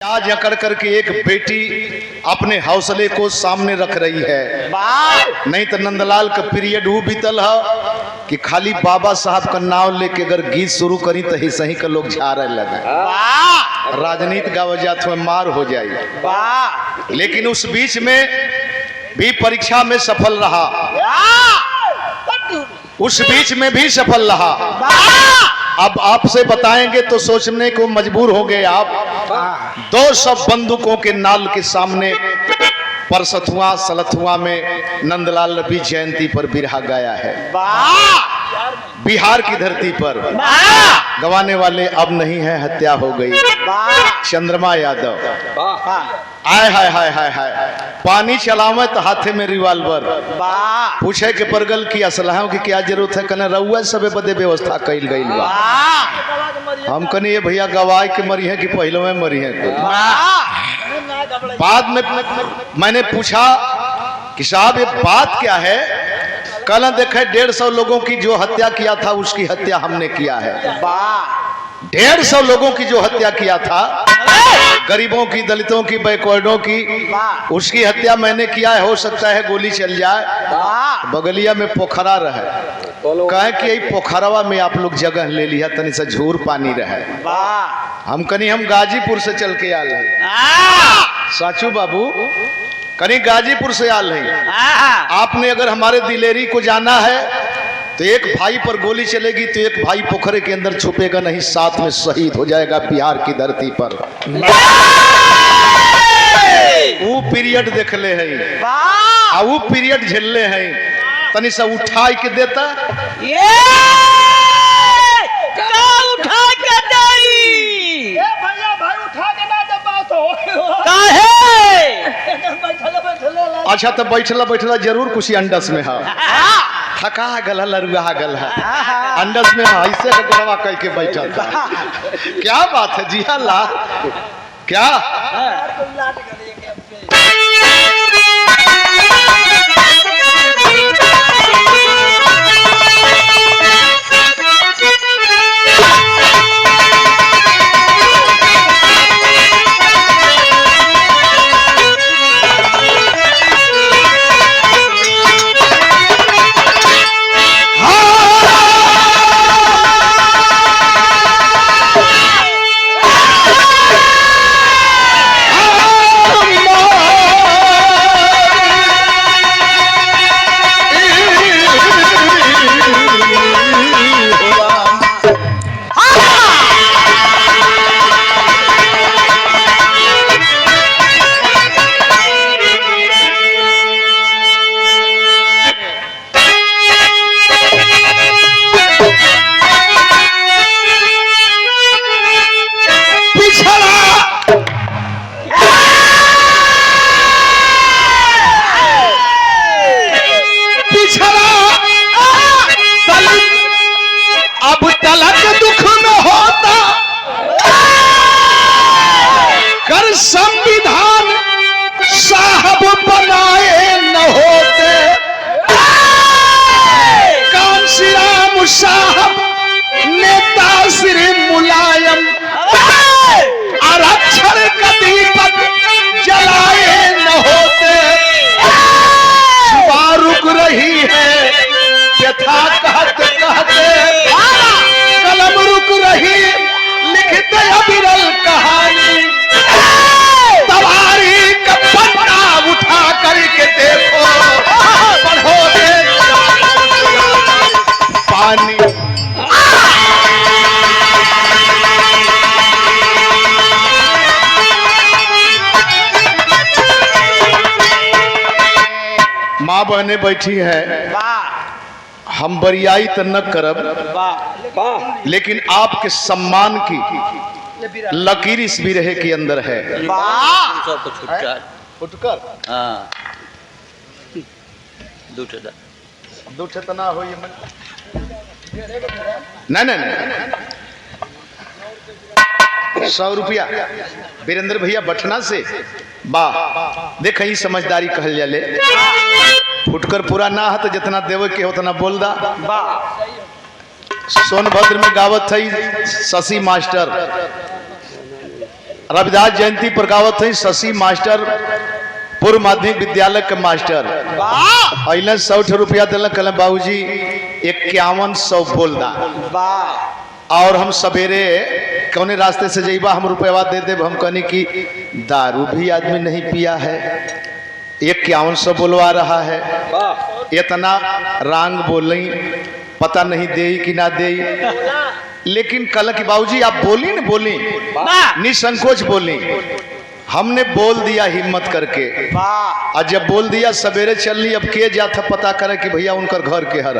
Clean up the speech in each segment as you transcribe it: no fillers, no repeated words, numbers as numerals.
आज अकड़ करके एक बेटी अपने हौसले को सामने रख रही है। नहीं तो नंदलाल का पीरियड वो बीतल है कि खाली बाबा साहब का नाम लेके अगर गीत शुरू करी तो ही सही का लोग झारे लगे, राजनीति का वजह में मार हो जाए। लेकिन उस बीच में भी परीक्षा में सफल रहा, उस बीच में भी सफल रहा। अब आपसे बताएंगे तो सोचने को मजबूर हो गए आप। 200 बंदूकों के नाल के सामने परसथुआ सलथुआ में नंदलाल रवि जयंती पर बिरहा गाया है। बिहार की धरती पर गवाने वाले अब नहीं है, हत्या हो गई। चंद्रमा यादव आय हाय हाय हाय हाय, पानी चलावे तो हाथे में रिवाल्वर, पूछे के परगल की असलहाओं की क्या जरूरत है, कने रउआ सबे बदे व्यवस्था कइल गइल बा। हम कने ये भैया गवाए के मरी है कि पहले में मरी है। बाद में मैंने पूछा कि साहब ये बात क्या है। कल देखे 150 लोगों की जो हत्या किया था उसकी हत्या हमने किया है। 150 लोगों की जो हत्या किया था, गरीबों की, दलितों की, बैकवर्डों की, उसकी हत्या मैंने किया है। हो सकता है गोली चल जाए, बगलिया में पोखरा रहे, कहे कि यही पोखरवा में आप लोग जगह ले लिया, तनी सा झूर पानी रहे। हम कनी हम गाजीपुर से चल के आल हैं, साचू बाबू कहीं गाजीपुर से आल हैं। आपने अगर हमारे दिलेरी को जाना है तो एक भाई पर गोली चलेगी तो एक भाई पोखरे के अंदर छुपेगा नहीं, साथ में शहीद हो जाएगा बिहार की धरती पर। वो पीरियड देख ले है, वो पीरियड झेलले है, तनी सा उठाई के देता अच्छा तो बैठला बैठला जरूर कुछ अंडस में है, थका गल लरुआ गल है, अंडस में ऐसे गलवा कह के बैठा था। क्या बात है जी ला क्या संविधान साहब बनाए न होते, कांशीराम साहब नेता श्री मुलायम आरक्षण का दीपक जलाए न होते। सुबह रुक रही है व्यथा कहते कहते, कलम रुक रही लिखते अविरल कहानी। तवारी का पन्ना उठा करके देखो, पढ़ो पानी। माँ बहने बैठी है, हम बरियाई तो न करब, लेकिन आपके सम्मान की लकीर इस बिरहे के अंदर है। फुटकर दूठे हो नहीं 100 रुपया वीरेंद्र भैया बठना से वाह, देख ही समझदारी कहल जाले। फुटकर पूरा ना है तो जितना देवे के उतना बोल दा। सोनभद्र में गावत थी शशि मास्टर, रविदास जयंती पर गावत है शशि मास्टर पूर्व माध्यमिक विद्यालय के मास्टर अल 100 रुपया दिल कल बाबूजी 5100 बोल दा और हम सवेरे कौने रास्ते से जइबा हम रुपया दे दे हम कहनी कि दारू भी आदमी नहीं पिया है 5100 बोलवा रहा है इतना रांग बोली पता नहीं दे कि ना दे लेकिन कल की बाबूजी आप बोली न बोली निसंकोच बोली हमने बोल दिया हिम्मत करके और जब बोल दिया सवेरे चलनी अब के जाता पता करे कि भैया उनकर घर के हर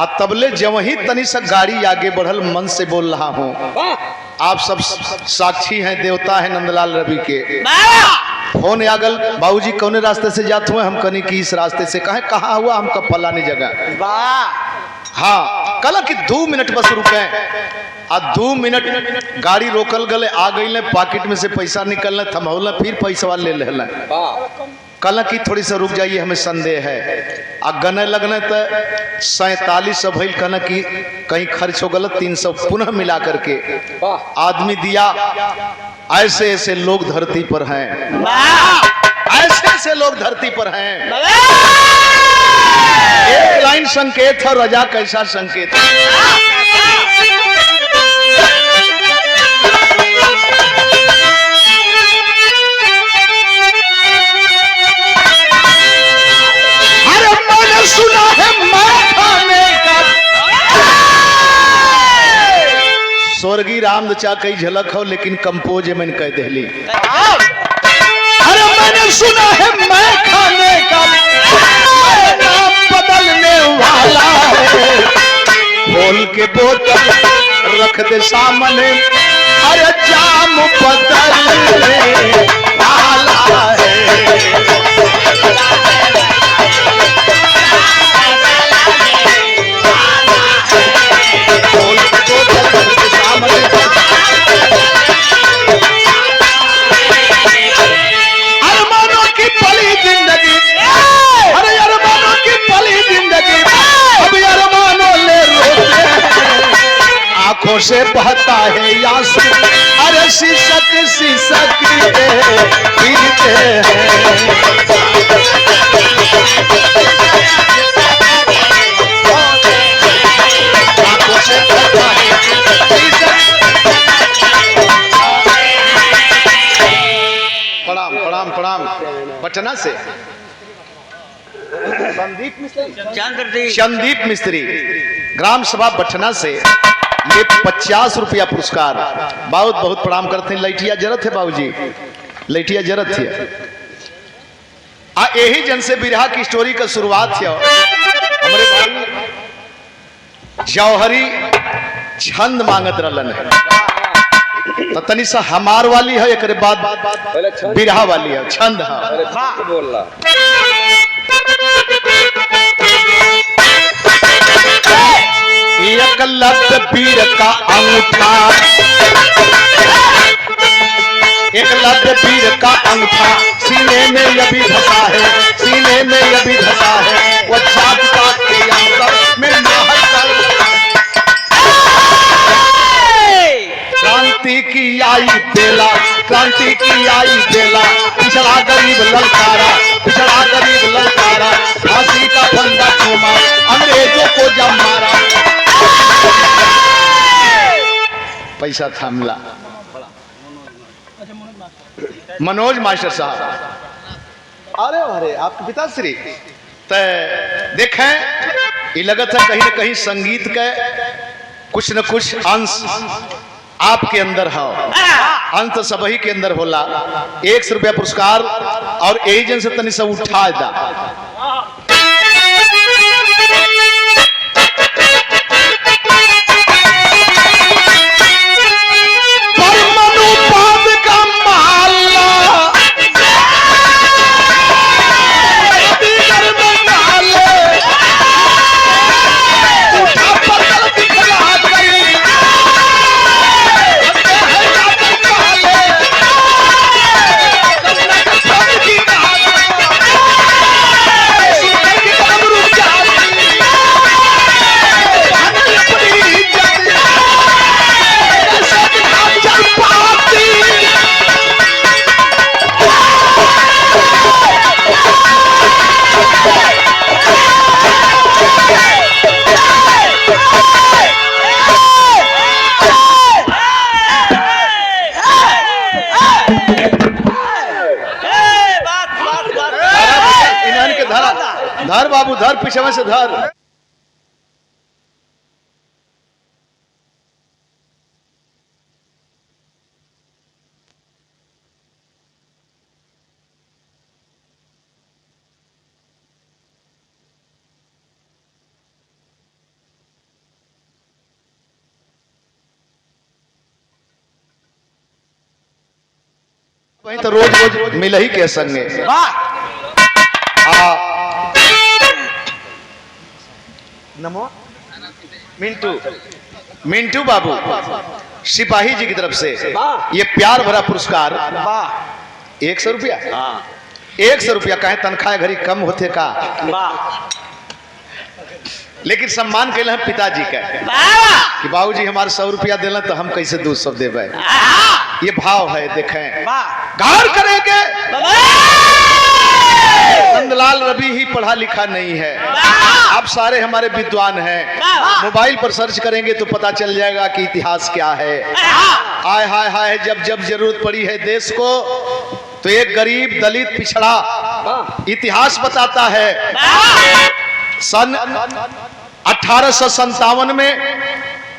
अब तबले जब ही तनी सा गाड़ी आगे बढ़ल मन से बोल रहा हूँ आप सब साक्षी हैं देवता हैं नंदलाल रवि के फोन आगल बाबूजी कौने रास्ते से जाते हुए हम कहनी कि इस रास्ते से कहाँ हुआ हम कब फलानी जगह हाँ कल कि 2 मिनट बस रुके आ 2 मिनट गाड़ी रोकल गले आ गई पॉकेट में से पैसा निकलने थमौल फिर पैसा ले लेना कल की थोड़ी सा रुक जाइए हमें संदेह है आ गने लगने तो 47 भइल कहना कि कहीं खर्च हो गल 300 पुनः मिला करके आदमी दिया ऐसे ऐसे लोग धरती पर हैं ऐसे ऐसे लोग धरती पर हैं एक लाइन संकेत है रजा कैसा संकेत अरे मैंने सुना है मैं खाने का स्वर्गीय रामदचा कई झलक हो लेकिन कंपोज मैंने कह दहली अरे मैंने सुना है मैं खाने का बदलने वाला है खोल के बोतल रख दे सामने अरे जाम बदलने वाला है खोल के बोतल रख दे सामने अरमानों की पली जिंदगी अरे अरमानों की पली जिंदगी अब अरमानों ले रोते हैं आंखों से बहता है आंसू अरे शीशक शीशक गिरते हैं आंखों से बहता है प्रणाम प्रणाम प्रणाम पटना से चंदीप मिस्त्री ग्राम सभा पटना से ये 50 रुपया पुरस्कार बहुत बहुत प्रणाम करते हैं लैटिया जरत है बाबूजी लैटिया जरत है यही जन से बिरहा की स्टोरी का शुरुआत है हमारे भाई जौहरी छंद मांगत रहलन है तो तनी सा हमार वाली है एक बाद बिरहा वाली है छंद है बोल एकलव्य वीर का अंगूठा एकलव्य वीर का अंगूठा सीने में ये भी धसा है सीने में ये भी धसा है वो जात पात के अंतर में क्रांति की आई बेला क्रांति की आई बेला पिछड़ा गरीब ललकारा फांसी का फंदा चूमा अंग्रेजों को जब मारा पैसा थामला मनोज मास्टर साहब अरे अरे आपके पिताश्री तो देखें ये लगता है कहीं ना कहीं संगीत के कुछ न कुछ अंश आपके अंदर है अंत सबही के अंदर होला 100 रुपया पुरस्कार और एजेंट से तनी सब उठा दा इन्हान के धर धर बाबू धर, पीछे में से धर। वही तो रोज रोज मिल ही के संगे। नमो मिंटू, मिंटू बाबू सिपाही जी की तरफ से ये प्यार भरा पुरस्कार 100 रुपया। 100 रुपया कहे तनख्वाह घड़ी कम होते का, लेकिन सम्मान कैल हम पिताजी का कि बाबूजी हमारे 100 रुपया देना तो हम कैसे 200 देवे। ये भाव है, देखें गौर करेंगे। नंदलाल रवि ही पढ़ा लिखा नहीं है, आप सारे हमारे विद्वान हैं। मोबाइल पर सर्च करेंगे तो पता चल जाएगा कि इतिहास क्या है। हाय हाय हाय, जब जब जरूरत पड़ी है देश को तो एक गरीब दलित पिछड़ा इतिहास बताता है। सन 1857 में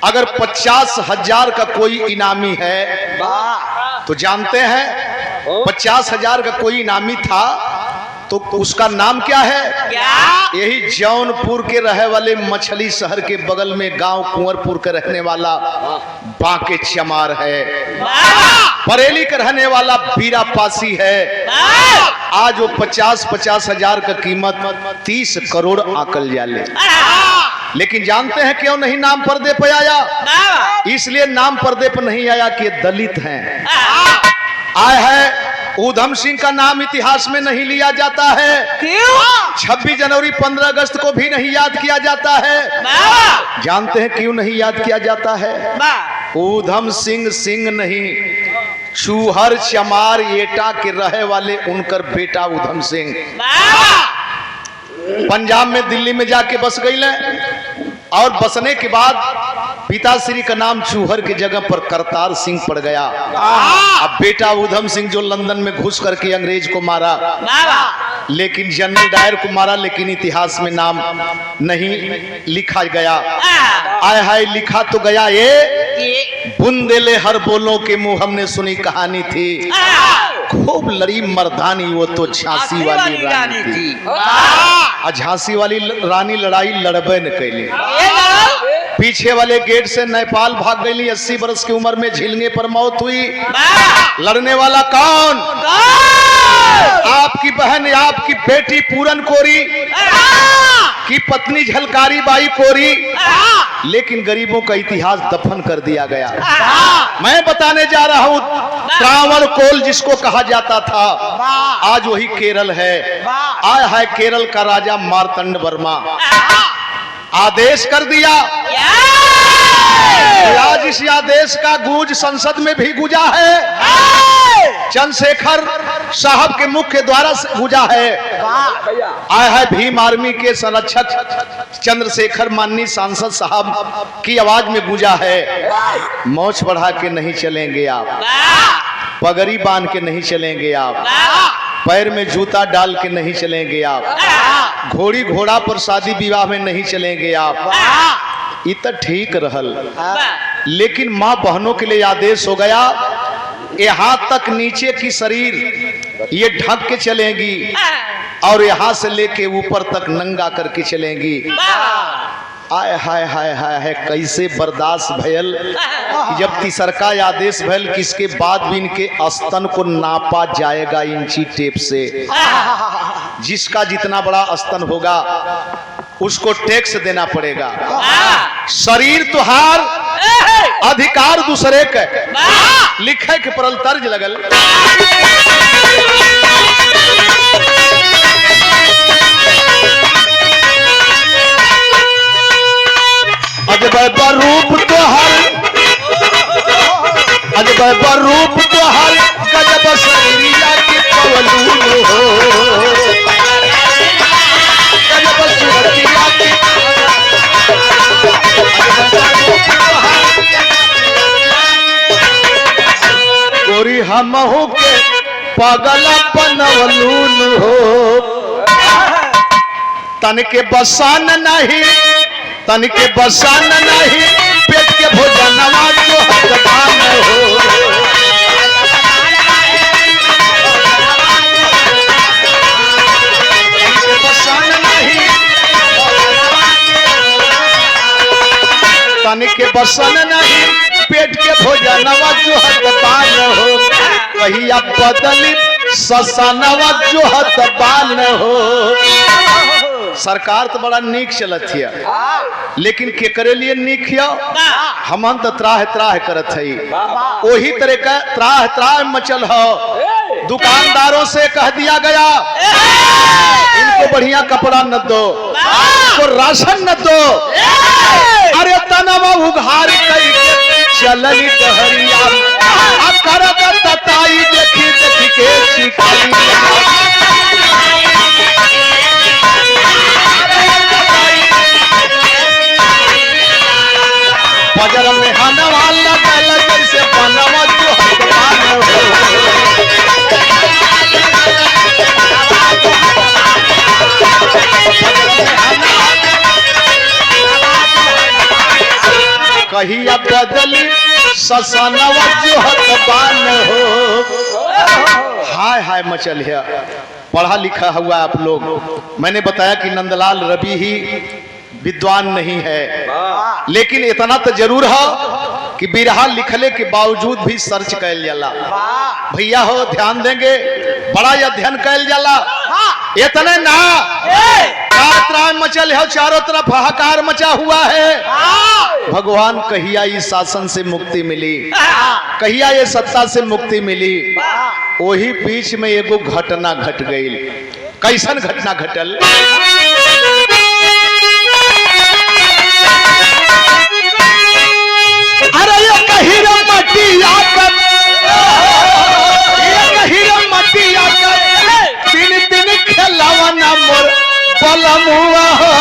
अगर 50,000 का कोई इनामी है तो जानते हैं 50,000 का कोई इनामी था तो उसका नाम क्या है? यही जौनपुर के रहे वाले मछली शहर के बगल में गांव कुंवरपुर के रहने वाला बांके चमार है। बरेली का रहने वाला बीरा पासी है। आज वो 50,000 का कीमत 30 करोड़ आकल जाले। लेकिन जानते हैं क्यों नहीं नाम पर्दे पे आया? इसलिए नाम पर्दे पर नहीं आया कि दलित हैं। आए है ऊधम सिंह का नाम इतिहास में नहीं लिया जाता है। क्यों? 26 जनवरी 15 अगस्त को भी नहीं याद किया जाता है। जानते हैं क्यों नहीं याद किया जाता है? ऊधम सिंह सिंह नहीं, चूहर चमार एटा के रहे वाले उनकर बेटा ऊधम सिंह पंजाब में दिल्ली में जाके बस गई और बसने के बाद पिताश्री का नाम चूहर की जगह पर करतार सिंह पड़ गया। अब बेटा ऊधम सिंह जो लंदन में घुस करके अंग्रेज को मारा, लेकिन जनरल डायर को मारा, लेकिन इतिहास में नाम नहीं लिखा गया। आय हाय लिखा तो गया ये बुंदेले हर बोलों के मुंह हमने सुनी कहानी थी। खूब लड़ी मर्दानी वो तो झांसी वाली रानी थी। झांसी वाली रानी लड़ाई लड़बे न कैली। पीछे वाले गेट से नेपाल भाग गई। 80 वर्ष की उम्र में झिलने पर मौत हुई। लड़ने वाला कौन? आपकी बहन, आपकी बेटी पूरन कोरी की पत्नी झलकारी बाई कोरी। लेकिन गरीबों का इतिहास दफन कर दिया गया। मैं बताने जा रहा हूं त्रावण कोल जिसको कहा जाता था, आज वही केरल है। आया है केरल का राजा मार्तंड वर्मा आदेश कर दिया। आज इस आदेश का गूंज संसद में भी गूंजा है। चंद्रशेखर साहब के मुख्य द्वारा से गूंजा है। आया है भीम आर्मी के संरक्षक चंद्रशेखर माननीय सांसद साहब की आवाज में गूंजा है। मोछ बढ़ा के नहीं चलेंगे आप, पगड़ी बांध के नहीं चलेंगे आप, पैर में जूता डाल के नहीं चलेंगे आप, घोड़ी घोड़ा पर शादी विवाह में नहीं चलेंगे आप। ये तो ठीक रहल, लेकिन माँ बहनों के लिए आदेश हो गया यहाँ तक नीचे की शरीर ये ढक के चलेंगी और यहाँ से लेके ऊपर तक नंगा करके चलेंगी। आय हाय हाय हाय हाय कैसे बर्दाश्त भयल। जब तीसरका आदेश भयल किसके बाद भी इनके स्तन को नापा जाएगा इंची टेप से। जिसका जितना बड़ा स्तन होगा उसको टैक्स देना पड़ेगा। शरीर तुहार अधिकार दूसरे के लिखे के परल तर्ज लगल। अजब रूप तुहार, अजब रूप तुहार गजब शरीरिया की पवलू हो, गजब सूरतिया की गोरी हमहू के पागल बनवलून हो। तन के बसान नहीं, तन के बसान नहीं, पेट के भोजनवा जो हकदान हो। तन के बसन नहीं, पेट के भोजनवा जो हकदान हो। कहिया बदली ससनवा जो हकदान हो। सरकार तो बड़ा नीक चलत है, लेकिन के करे लिए नीक है? हम तो त्राह त्राह करत है। वही तरह का त्राह त्राह मचल हो। दुकानदारों से कह दिया गया इनको बढ़िया कपड़ा न दो, इनको राशन न दो। अरे तनवा उघार चलनी डहरिया, तताई देखी देखी के बजर में हनवा लगल जैसे बनवा जो हकदान हो। कहिया बदली ससनवा जो हकदान हो। हाय हाय मचल है। पढ़ा लिखा हुआ आप लोग। मैंने बताया कि नंदलाल रवि ही विद्वान नहीं है, लेकिन इतना तो जरूर है कि बिरहा लिखले के बावजूद भी सर्च कैल जाला। भैया हो ध्यान देंगे, बड़ा अध्ययन कैल जाला। इतने ना त्राण मचल है, चारों तरफ हाहाकार मचा हुआ है। भगवान कहिया इस शासन से मुक्ति मिली, कहिया ये सत्ता से मुक्ति मिली। वही बीच में एगो घटना घट गई। कैसन घटना घटल? अरे ये कहिरा मटिया कर, ये कहिरा मटिया कर, दिन दिन खेलावना मोर पलमुआ हो,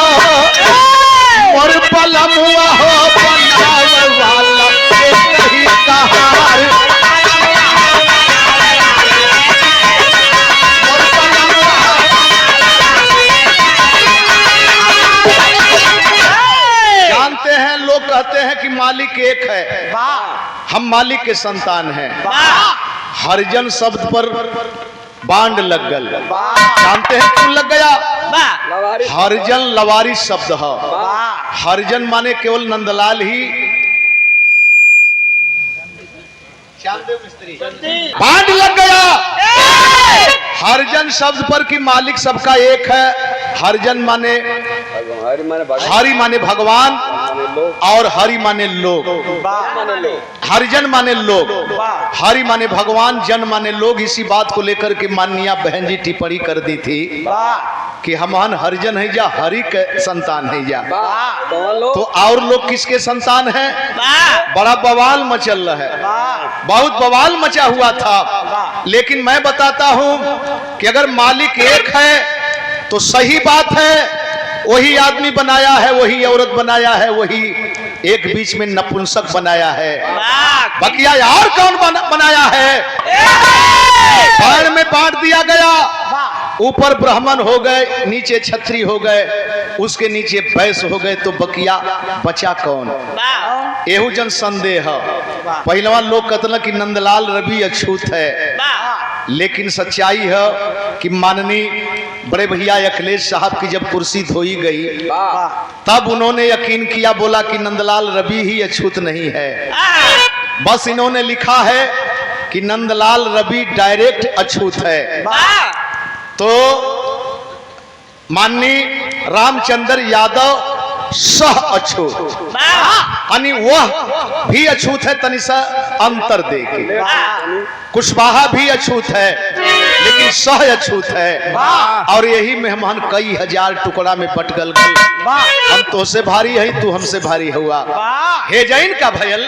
मोर पलमुआ हो बनावे वाला कही कहार। जानते हैं लोग कहते हैं कि मालिक एक है, हम मालिक के संतान हैं। हरिजन शब्द पर बांड लग गल। जानते हैं क्यों लग गया? हरिजन लवारी शब्द है। हरिजन माने केवल नंदलाल ही। बांड लग गया हरिजन शब्द पर कि मालिक सबका एक है। हरिजन माने हरि माने भगवान और हरि माने लोग। हरिजन माने लोग, हरि माने भगवान, जन माने लोग। इसी बात को लेकर के माननीय बहन जी टिप्पणी कर दी थी कि हम हरिजन है जा, हरि के संतान है जा। तो और लोग किसके संतान हैं? बड़ा बवाल मचल रहा है, बहुत बवाल मचा हुआ था। लेकिन मैं बताता हूं कि अगर मालिक एक है तो सही बात है। वही आदमी बनाया है, वही औरत बनाया है, वही एक बीच में नपुंसक बनाया है। बकिया यार कौन बनाया है? बाढ़ में बांट दिया गया। ऊपर ब्राह्मण हो गए, नीचे क्षत्रि हो गए, उसके नीचे वैश्य हो गए, तो बकिया बचा कौन? एहू जन संदेह। पहलवा लोग कहते कि नंदलाल रवि अछूत है, लेकिन सच्चाई है कि माननीय बड़े भैया अखिलेश साहब की जब कुर्सी धोई गई तब उन्होंने यकीन किया, बोला कि नंदलाल रवि ही अछूत नहीं है। बस इन्होंने लिखा है कि नंदलाल रवि डायरेक्ट अछूत है। तो माननीय रामचंद्र यादव सह अछूत, यानी वह भी अछूत है, तनि सा अंतर देके। कुशवाहा भी अछूत है, लेकिन सह अछूत है। और यही मेहमान कई हजार टुकड़ा में बट गल। हम तो से भारी है, तू हमसे भारी हुआ। हे जैन का भयल।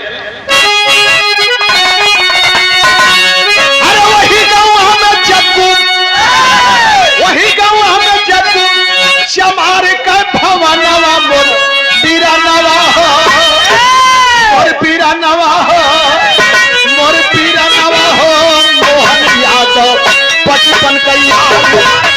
अरे वही गाँव हमें जग्गू, वही गाँव हमें जग्गू, चमार का भवनवा मोर पीरा नवा हो, मोर पीरा नवा हो, मोर पीरा नवा हो। बचपन का यार।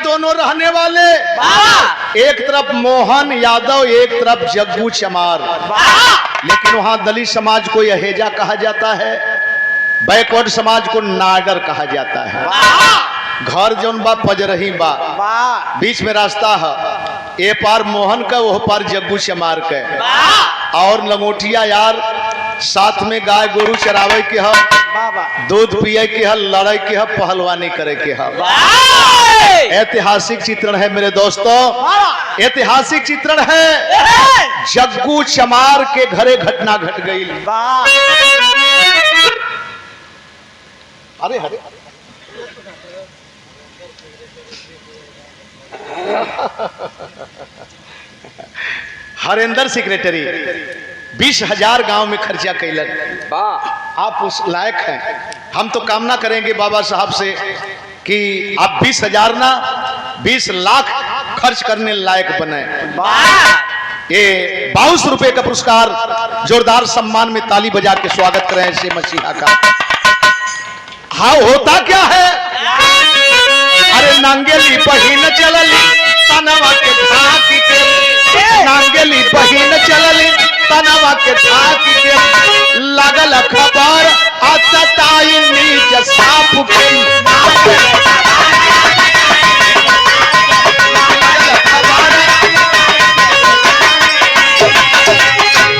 दोनों रहने वाले, एक तरफ मोहन यादव, एक तरफ जग्गू चमार, लेकिन वहां दलित समाज को यहेजा कहा जाता है, बैकवर्ड समाज को नाडर कहा जाता है। घर जौन बा पजरही बा, बीच में रास्ता है, ए पार मोहन का वो पार जग्गू चमार के, और लंगोटिया यार साथ में गाय गोरू चरावे के है, दूध पिए के है, लड़ाई के है, पहलवानी करे के है। ऐतिहासिक चित्रण है मेरे दोस्तों, ऐतिहासिक चित्रण है। जग्गू चमार के घरे घटना घट गई। अरे अरे हरेंद्र सेक्रेटरी 20,000 गांव में खर्चा कैलन। आप उस लायक हैं। हम तो कामना करेंगे बाबा साहब से कि आप 20,000 ना 20 लाख खर्च करने लायक बने। ये 22 रुपए का पुरस्कार, जोरदार सम्मान में ताली बजा के स्वागत करें ऐसे मसीहा का। हाँ, होता क्या है, अरे नांगेली बहिन चलली तनवा के धाकी के, नांगेली बहिन चलली तनवा के धाकी के, लगल खबर अतताई नीच साफ के।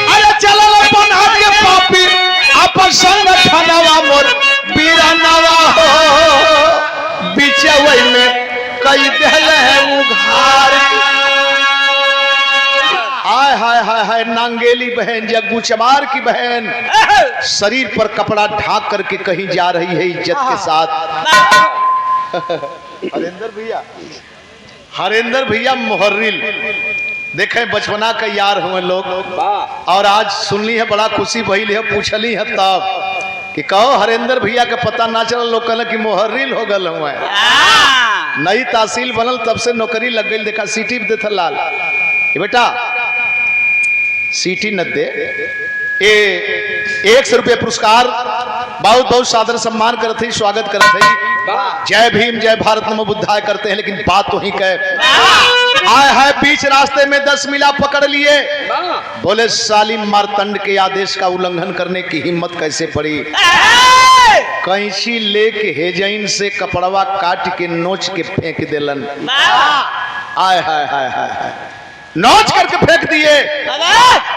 अरे चलल बना के पापी अपन संगठनवा मोर बीरनवा हो, बिचवई में कई दहल है उघार। हाय हाय हाय हाय, नांगेली बहन, जग्गू चमार की बहन शरीर पर कपड़ा ढाक करके कहीं जा रही है इज्जत के साथ। हरेंद्र भैया मोहर्रिल देखे बचपना का यार हुए लोग, और आज सुनली है बड़ा खुशी भइल है, पूछली है तब कि कहो हरेंद्र भैया का पता ना चला, लोग कहल कि मोहर्रिल हो गल हुए। नई तहसील बनल तब से नौकरी लग गई। देखा सीटी भी देता लाल, बेटा सीटी न दे, 100 रुपये पुरस्कार, बहुत बहुत सादर सम्मान करते, स्वागत करते, जय भीम जय भारत नमो बुद्धाय करते हैं। लेकिन बात तो ही कह आए है, बीच रास्ते में 10 मिला पकड़ लिए, बोले साली मारतंड के आदेश का उल्लंघन करने की हिम्मत कैसे पड़ी। कैंची लेके हेजैन से कपड़वा काट के नोच के फेंक देलन। आय हाय हाय हाय, नोच करके फेंक दिए।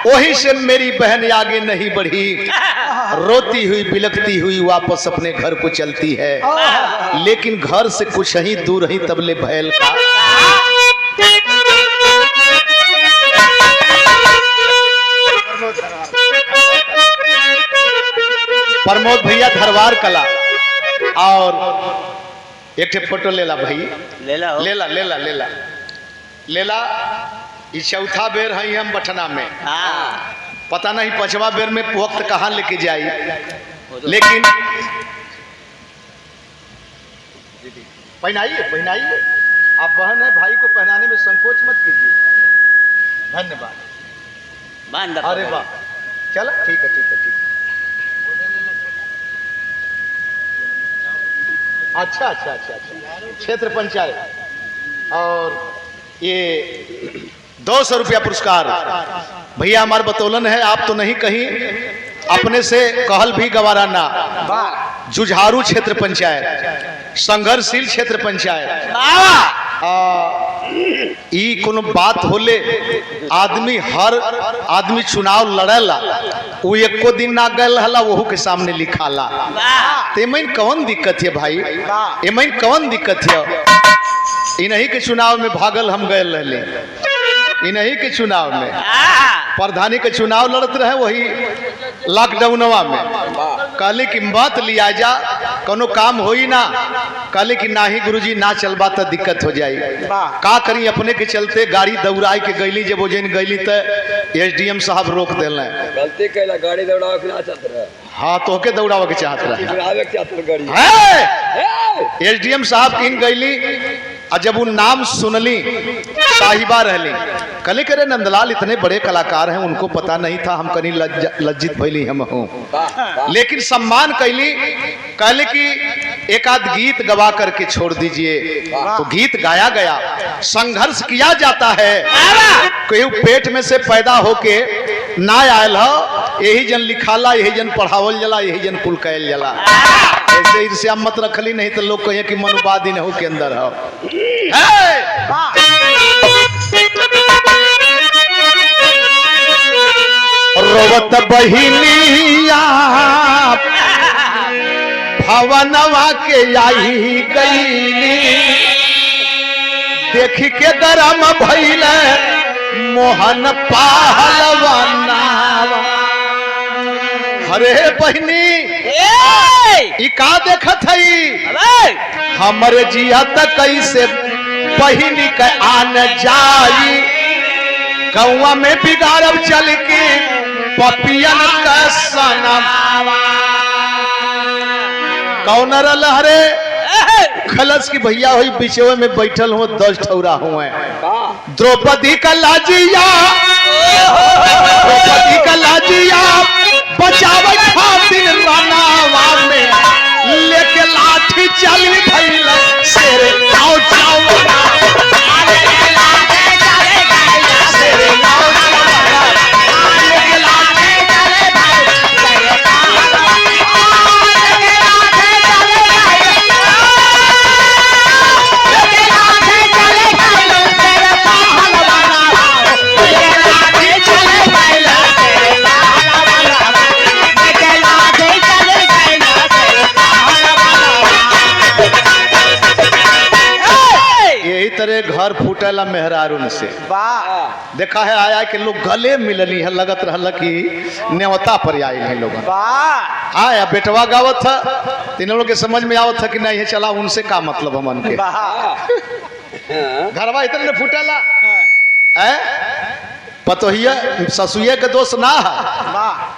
वही से मेरी बहन आगे नहीं बढ़ी, रोती हुई बिलखती हुई वापस अपने घर को चलती है। लेकिन घर से कुछ ही दूर ही तबले भैल का प्रमोद भैया धरवार कला, और एक फोटो ले ला भाई, ले ला लेला लेला लेला लेला। ये चौथा बेर है हम बठना में, पता नहीं 5वां बेर में वक्त कहाँ लेके जाई। लेकिन पहनाइए पहनाइए, आप बहन है, भाई को पहनाने में संकोच मत कीजिए। धन्यवाद। अरे वाह, चलो ठीक है ठीक है ठीक है। अच्छा अच्छा अच्छा अच्छा, क्षेत्र पंचायत, और ये 200 रुपया पुरस्कार भैया हमारे बतौलन है। आप तो नहीं कहीं अपने से कहल भी गवारा ना। जुझारू क्षेत्र पंचायत, संघर्षशील क्षेत्र पंचायत, ई कोनो बात होले, आदमी हर आदमी चुनाव लड़ेला, वो एको दिन ना गल हला, वहू के सामने लिखाला। तेमन कौन दिक्कत है भाई, एमन कौन दिक्कत है। इन्हीं के चुनाव में भागल हम गए रहले, इन्हीं के चुनाव में प्रधानी के चुनाव लड़ते रहे, वही लॉकडाउनवा में कहले कि मत लिया जा, कोनो काम होई ना। कहले कि नाही गुरुजी, ना चलबा तो दिक्कत हो जाई। का करी, अपने के चलते गाड़ी दौड़ाई के गईली। जब वो जन गईली तो एसडीएम साहब रोक दिल। गलती कैला, गाड़ी दौड़ावे के ना चाहत रहे। हाँ, तो के दौड़ावे के चाहत रहे। गाड़ी एसडीएम साहब किन गईली। और जब वो नाम सुनली, साहिबा रहली। कहले करे नंदलाल इतने बड़े कलाकार हैं, उनको पता नहीं था, हम कहीं लज्जित भैली हम हूँ। लेकिन सम्मान कैली। कहले कि एक आध गीत गवा करके छोड़ दीजिए। तो गीत गाया गया। संघर्ष किया जाता है, कोई पेट में से पैदा होके ना आयल हो, यही जन लिखाला, यही जन पढ़ावल जला, यही जन कुल कैल जला। ऐसे ईर्ष्या मत रखली, नहीं तो लोग कहे कि मनुवादी न हो के अंदर हो। रोवत बहिनिया भवनवा के आई गईली, देख के गरम भइल मोहन पहलवाना। अरे बहिनी, ई का देखत हई? हमरे जिया तक कैसे बहिनी के आन जाई, गौवा में बिगाड़ब चल के पपियन का सनम। कौन लहरे खलस की भैया हुई बिचवे में बैठल हुए 10 ठौरा हुए। द्रौपदी का लाजिया, द्रौपदी का लाजिया बचावे खातिर रानावा में लेके लाठी चली भइल शेरे गाँव चावना। घर फूटला मेहरारून से। देखा है आया कि लोग गले मिलनी है, लगत रहल कि न्योता पर आई है लोग। आया बेटवा गावत था, तीनों लोग के समझ में आवत था कि नहीं है चला उनसे का मतलब हमन के। घरवा इतने फूटला पतोहिया ससुए के दोष ना है,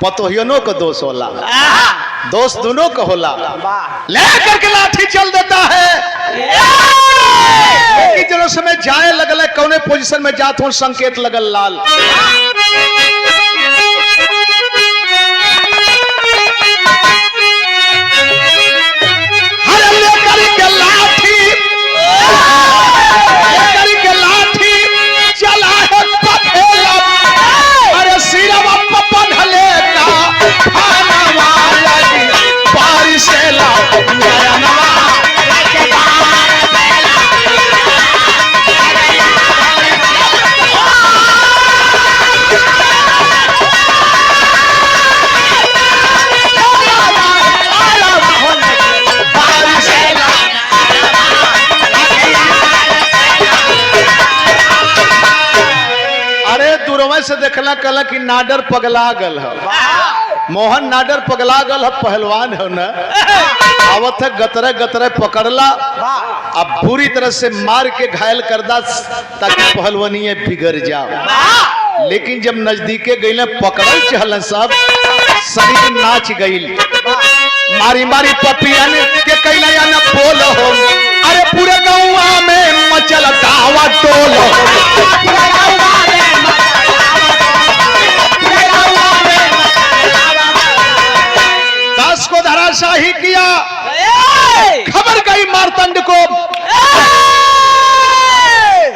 पतोहियनों का दोष होला, दोष दोनों का होला। लेकर के लाठी चल देता है। जब समय जाए लगल कौने पोजीशन में जात हो, संकेत लगल लाल। चला है पखेला, अरे सिरवा बंधले का खानवा लगी बारिश से ला से देखला कल कि नाडर पगला गल है। मोहन नाडर पगला गल है, पहलवान है न, आवत है गतरे गतरे पकड़ला, अब बुरी तरह से मार के घायल कर दा ताकि पहलवानी बिगड़ जाओ। लेकिन जब नजदीके गई पकड़ल चहल सब, शरीर नाच गई। मारी मारी पपियन के कैला न बोल हो, अरे पूरे गाँव में मचल दावा टोल हो। को धराशाही किया, खबर गई मारतंड को।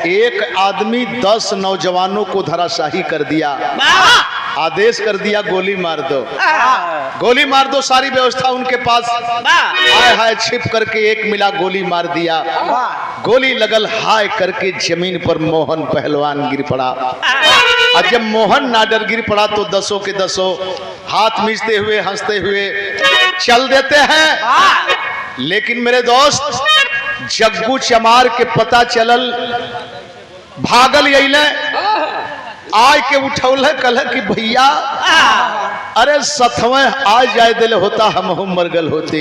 एक आदमी 10 नौजवानों को धराशाही कर दिया, आदेश कर दिया गोली मार दो, गोली मार दो। सारी व्यवस्था उनके पास, हाय हाय छिप करके एक मिला गोली मार दिया। गोली लगल हाय करके जमीन पर मोहन पहलवान गिर पड़ा। और जब मोहन नाडर गिर पड़ा तो 10 के 10 हाथ मिचते हुए हंसते हुए चल देते हैं। लेकिन मेरे दोस्त जग्गू चमार के पता चलल, भागल यही आय के उठौल कल कि भैया अरे सथवें आ जाए दिल होता हम मरगल होते।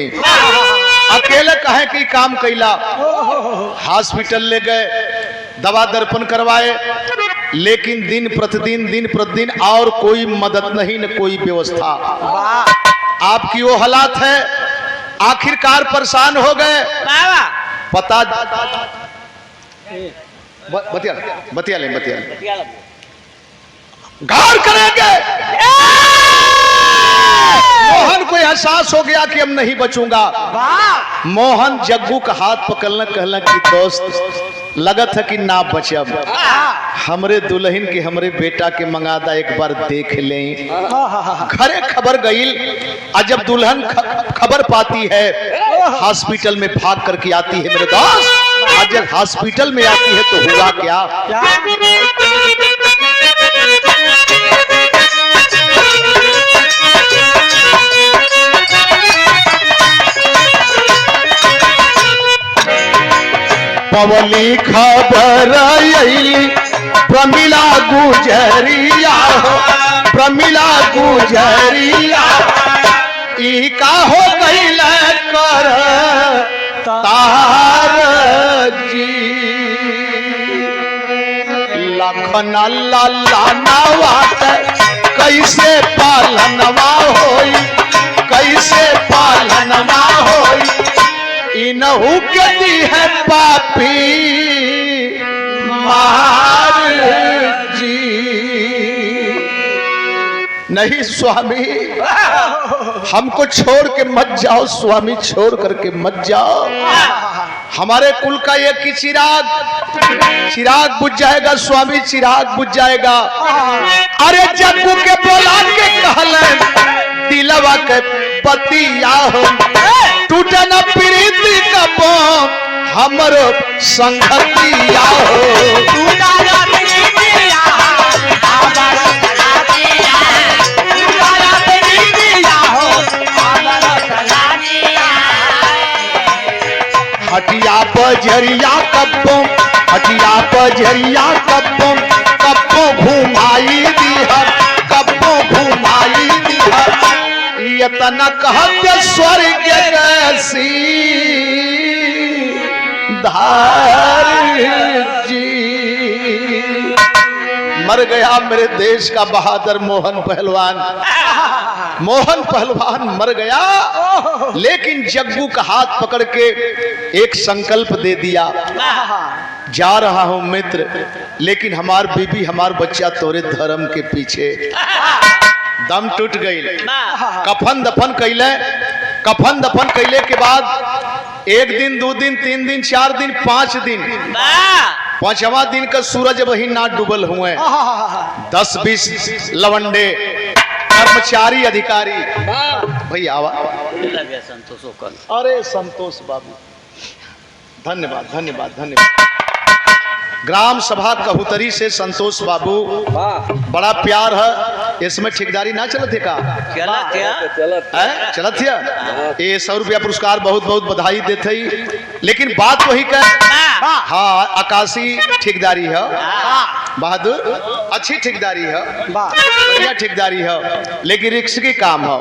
अकेले कहे कि काम कैला, हॉस्पिटल ले गए, दवा दर्पण करवाए, लेकिन दिन प्रतिदिन और कोई मदद नहीं, न कोई व्यवस्था। आपकी वो हालात है, आखिरकार परेशान हो गए। पता बतिया ले गौर करेंगे। मोहन को एहसास हो गया कि अब नहीं बचूंगा। मोहन जग्गू का हाथ पकड़ना, कहना कि दोस्त लगत है कि ना बचब, हमरे दुल्हन के हमरे बेटा के मंगादा एक बार देख लें। घरे खबर गईल, और जब दुल्हन खबर पाती है हॉस्पिटल में भाग करके आती है मेरे दोस्त। आज जब हॉस्पिटल में आती है तो हुआ क्या? पवली खबर आइली प्रमिला गुजरिया हो, प्रमिला गुजरिया ई का हो गईल कर तार जी। लखन लाला नवात कैसे पालनवा होई, कैसे पालनवा होई। इनहू के दी है पापी मार जी। नहीं स्वामी, हमको छोड़ के मत जाओ स्वामी, छोड़ करके मत जाओ। हमारे कुल का एक ही चिराग बुझ जाएगा स्वामी, चिराग बुझ जाएगा। अरे जग्गू के बोला के कहले दिलवा के पतिया हो, टूटे न प्रीति का बोम हमरो संगतिया हो। टूटा न प्रीतिया हमरो संगतिया, टूटा न प्रीतिया हो हमरो संगतिया। हटिया बजरिया कब्बो, हटिया बजरिया कब्बो, कब्बो घुमाई दीहर, कब्बो घुमाई दीहर। यतना कहते स्वर्ग कैसी धार जी। मर गया मेरे देश का बहादुर मोहन पहलवान, मोहन पहलवान मर गया। लेकिन जग्गू का हाथ पकड़ के एक संकल्प दे दिया, जा रहा हूं मित्र, लेकिन हमार बीबी हमार बच्चा तोरे धर्म के पीछे। दम टूट गई। कफन दफन कैले, कफन दफन कैले के बाद 1 दिन 2 दिन 3 दिन 4 दिन 5 दिन, 5वां दिन का सूरज वही ना डूबल हुए। 10-20 लवंडे कर्मचारी अधिकारी भैया अरे संतोष बाबू धन्यवाद धन्यवाद धन्यवाद। ग्राम सभा कबूतरी से संतोष बाबू बड़ा प्यार है। इसमें ठेकेदारी ना चलत है का? चलत है। ये 100 रुपया पुरस्कार बहुत बहुत बधाई देते ही। लेकिन बात वही कर, हाँ आकाशी ठेकेदारी है, बहादुर अच्छी ठेकेदारी है, बढ़िया ठेकेदारी है, लेकिन रिक्स की काम है।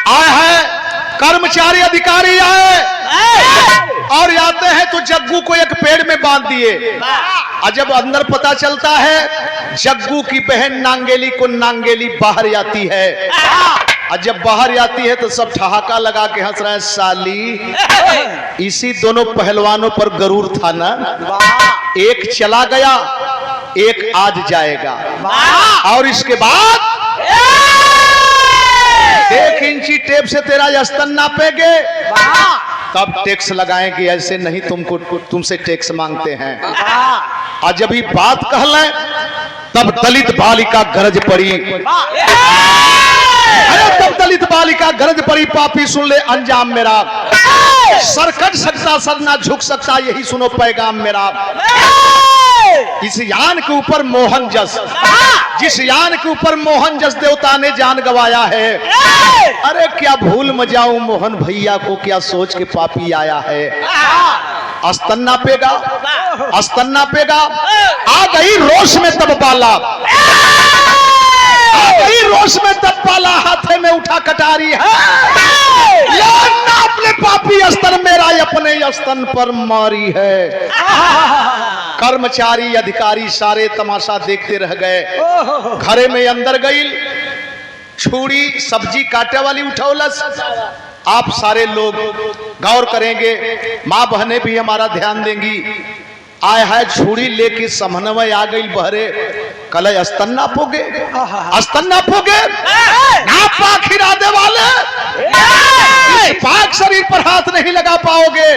आए हैं कर्मचारी अधिकारी आए और आते हैं तो जग्गू को एक पेड़ में बांध दिए। और जब अंदर पता चलता है जग्गू की बहन नांगेली को, नांगेली बाहर आती है। और जब बाहर आती है तो सब ठहाका लगा के हंस रहे हैं। साली इसी दोनों पहलवानों पर गरूर था ना, एक चला गया एक आज जाएगा, और इसके बाद एक इंची टेप से तेरा स्तन नापेंगे तब टैक्स लगाएंगे, ऐसे नहीं तुमसे टैक्स मांगते हैं। और जब ये बात कहले तब दलित बालिका गरज पड़ी। अरे तब दलित बालिका गरज पड़ी, पापी सुन ले अंजाम मेरा, सर कट सकता सर ना झुक सकता, यही सुनो पैगाम मेरा। इस यान के ऊपर मोहन जस, जिस यान के ऊपर मोहन जस देवता ने जान गवाया है, अरे क्या भूल म जाऊं मोहन भैया को, क्या सोच के पापी आया है। स्तन नापेगा, स्तन नापेगा, आ गई रोश में तब बाला, वही रोश में दबपाला हाथे में उठा कटारी है या नाप ले पापी स्तन मेरा अपने स्तन पर मारी है। कर्मचारी अधिकारी सारे तमाशा देखते रह गए। घरे में अंदर गई छुरी सब्जी काटे वाली उठौलस। आप सारे लोग गौर करेंगे, माँ बहनें भी हमारा ध्यान देंगी। आय है छुरी लेके समन्वय आ गई बहरे। कल स्तन नापोगे, स्तन नापोगे, नाप पाख इरादे वाले इस पाक शरीर पर हाथ नहीं लगा पाओगे।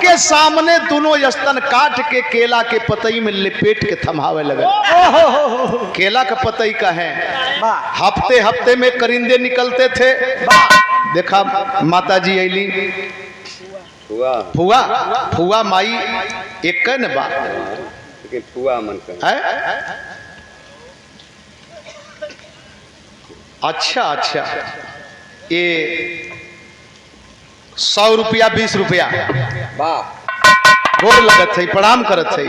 के सामने दोनों स्तन काट के केला के पतई में लिपेट के थमावे लगे। केला का पतई का है, हफ्ते हफ्ते में करिंदे निकलते थे। देखा माता जी ऐली फुआ फुआ माई एक न बा, लेकिन फुआ मन का है? अच्छा अच्छा, ये 100 रुपया 20 रुपया गोर लगत है, प्रणाम करत है।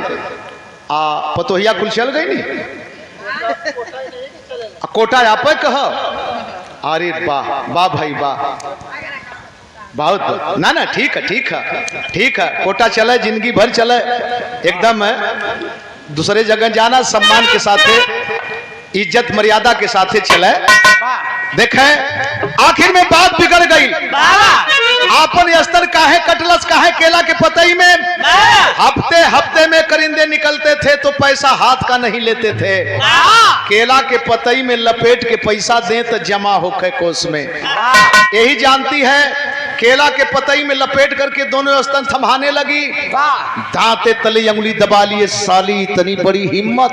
आ पतोहिया कुल चल गई नी कोटा आप कह। अरे वाह वाह भाई वाह, बहुत ना ना, ठीक है ठीक है ठीक है। कोटा चले, जिंदगी भर चले, एकदम दूसरे जगह जाना सम्मान के साथ, इज्जत मर्यादा के साथ चले। देखें आखिर में बात बिगड़ गई। आपन स्तर काहे कटलस, काहे केला के पतई में हफ्ते हफ्ते में करिंदे निकलते थे तो पैसा हाथ का नहीं लेते थे। केला के पतई में लपेट के पैसा दें तो जमा होके कोस में। यही जानती है, केला के पतई में लपेट करके दोनों स्तन थमाने लगी। दांते तले अंगुली दबा लिए, साली इतनी बड़ी हिम्मत।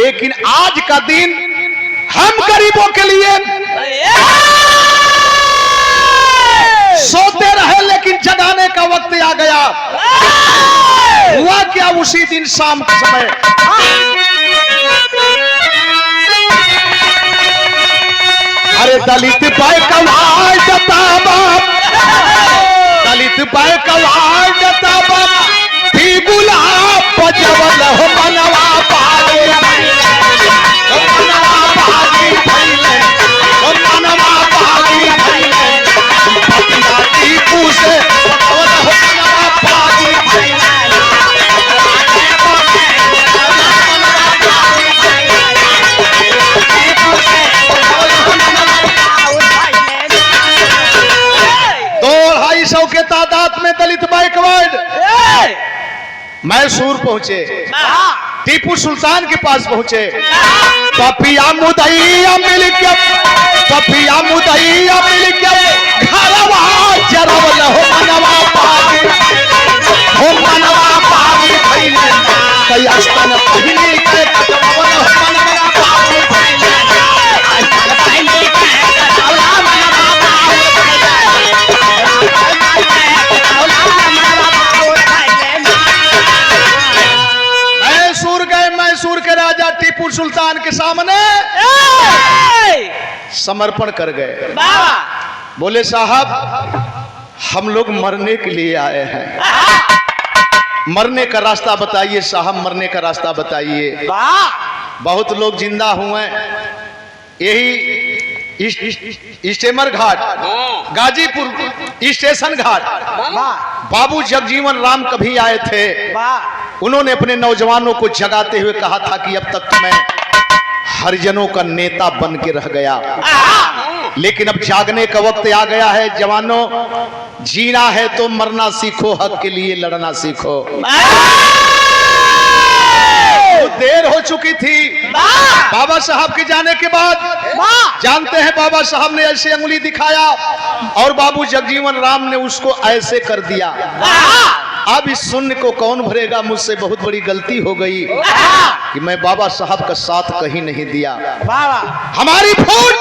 लेकिन आज का दिन हम गरीबों के लिए सोते रहे, लेकिन जगाने का वक्त आ गया। हुआ क्या उसी दिन शाम के समय, अरे दलित पाए कवाल जताबा, दलित पाए कवाल जताबा, थी गुलाब बजवल हो मनवा पागे, हो मनवा पागे भइले, हो मनवा पागे भइले, पतिया टीपू से हो मनवा पागे भइले। के तादाद में दलित बैकवर्ड मैसूर पहुंचे, टीपू सुल्तान के पास पहुंचे। पपिया मुदैया मिल के, पपिया मुदैया मिल के घरवा जरवल हो मनवा पागे, हो मनवा पागे भइले, कई स्तन पहिली के कटवल हो मनवा पागे भइले, स्तन पहिली के कटवल हो मनवा पागे भइले। मैसूर गए, मैसूर के राजा टीपू सुल्तान के सामने समर्पण कर गए। बोले साहब हम लोग मरने के लिए आए हैं, मरने का रास्ता बताइए साहब, मरने का रास्ता बताइए। बहुत लोग जिंदा हुए, यही स्टेमर घाट, गाजीपुर स्टेशन घाट, बाबू जगजीवन राम कभी आए थे। उन्होंने अपने नौजवानों को जगाते हुए कहा था कि अब तक मैं हरिजनों का नेता बन के रह गया, लेकिन अब जागने का वक्त आ गया है। जवानों, जीना है तो मरना सीखो, हक के लिए लड़ना सीखो। देर हो चुकी थी बाबा साहब के जाने के बाद। जानते हैं बाबा साहब ने ऐसे अंगुली दिखाया और बाबू जगजीवन राम ने उसको ऐसे कर दिया। अब इस शून्य को कौन भरेगा? मुझसे बहुत बड़ी गलती हो गई कि मैं बाबा साहब का साथ कहीं नहीं दिया। हमारी फौज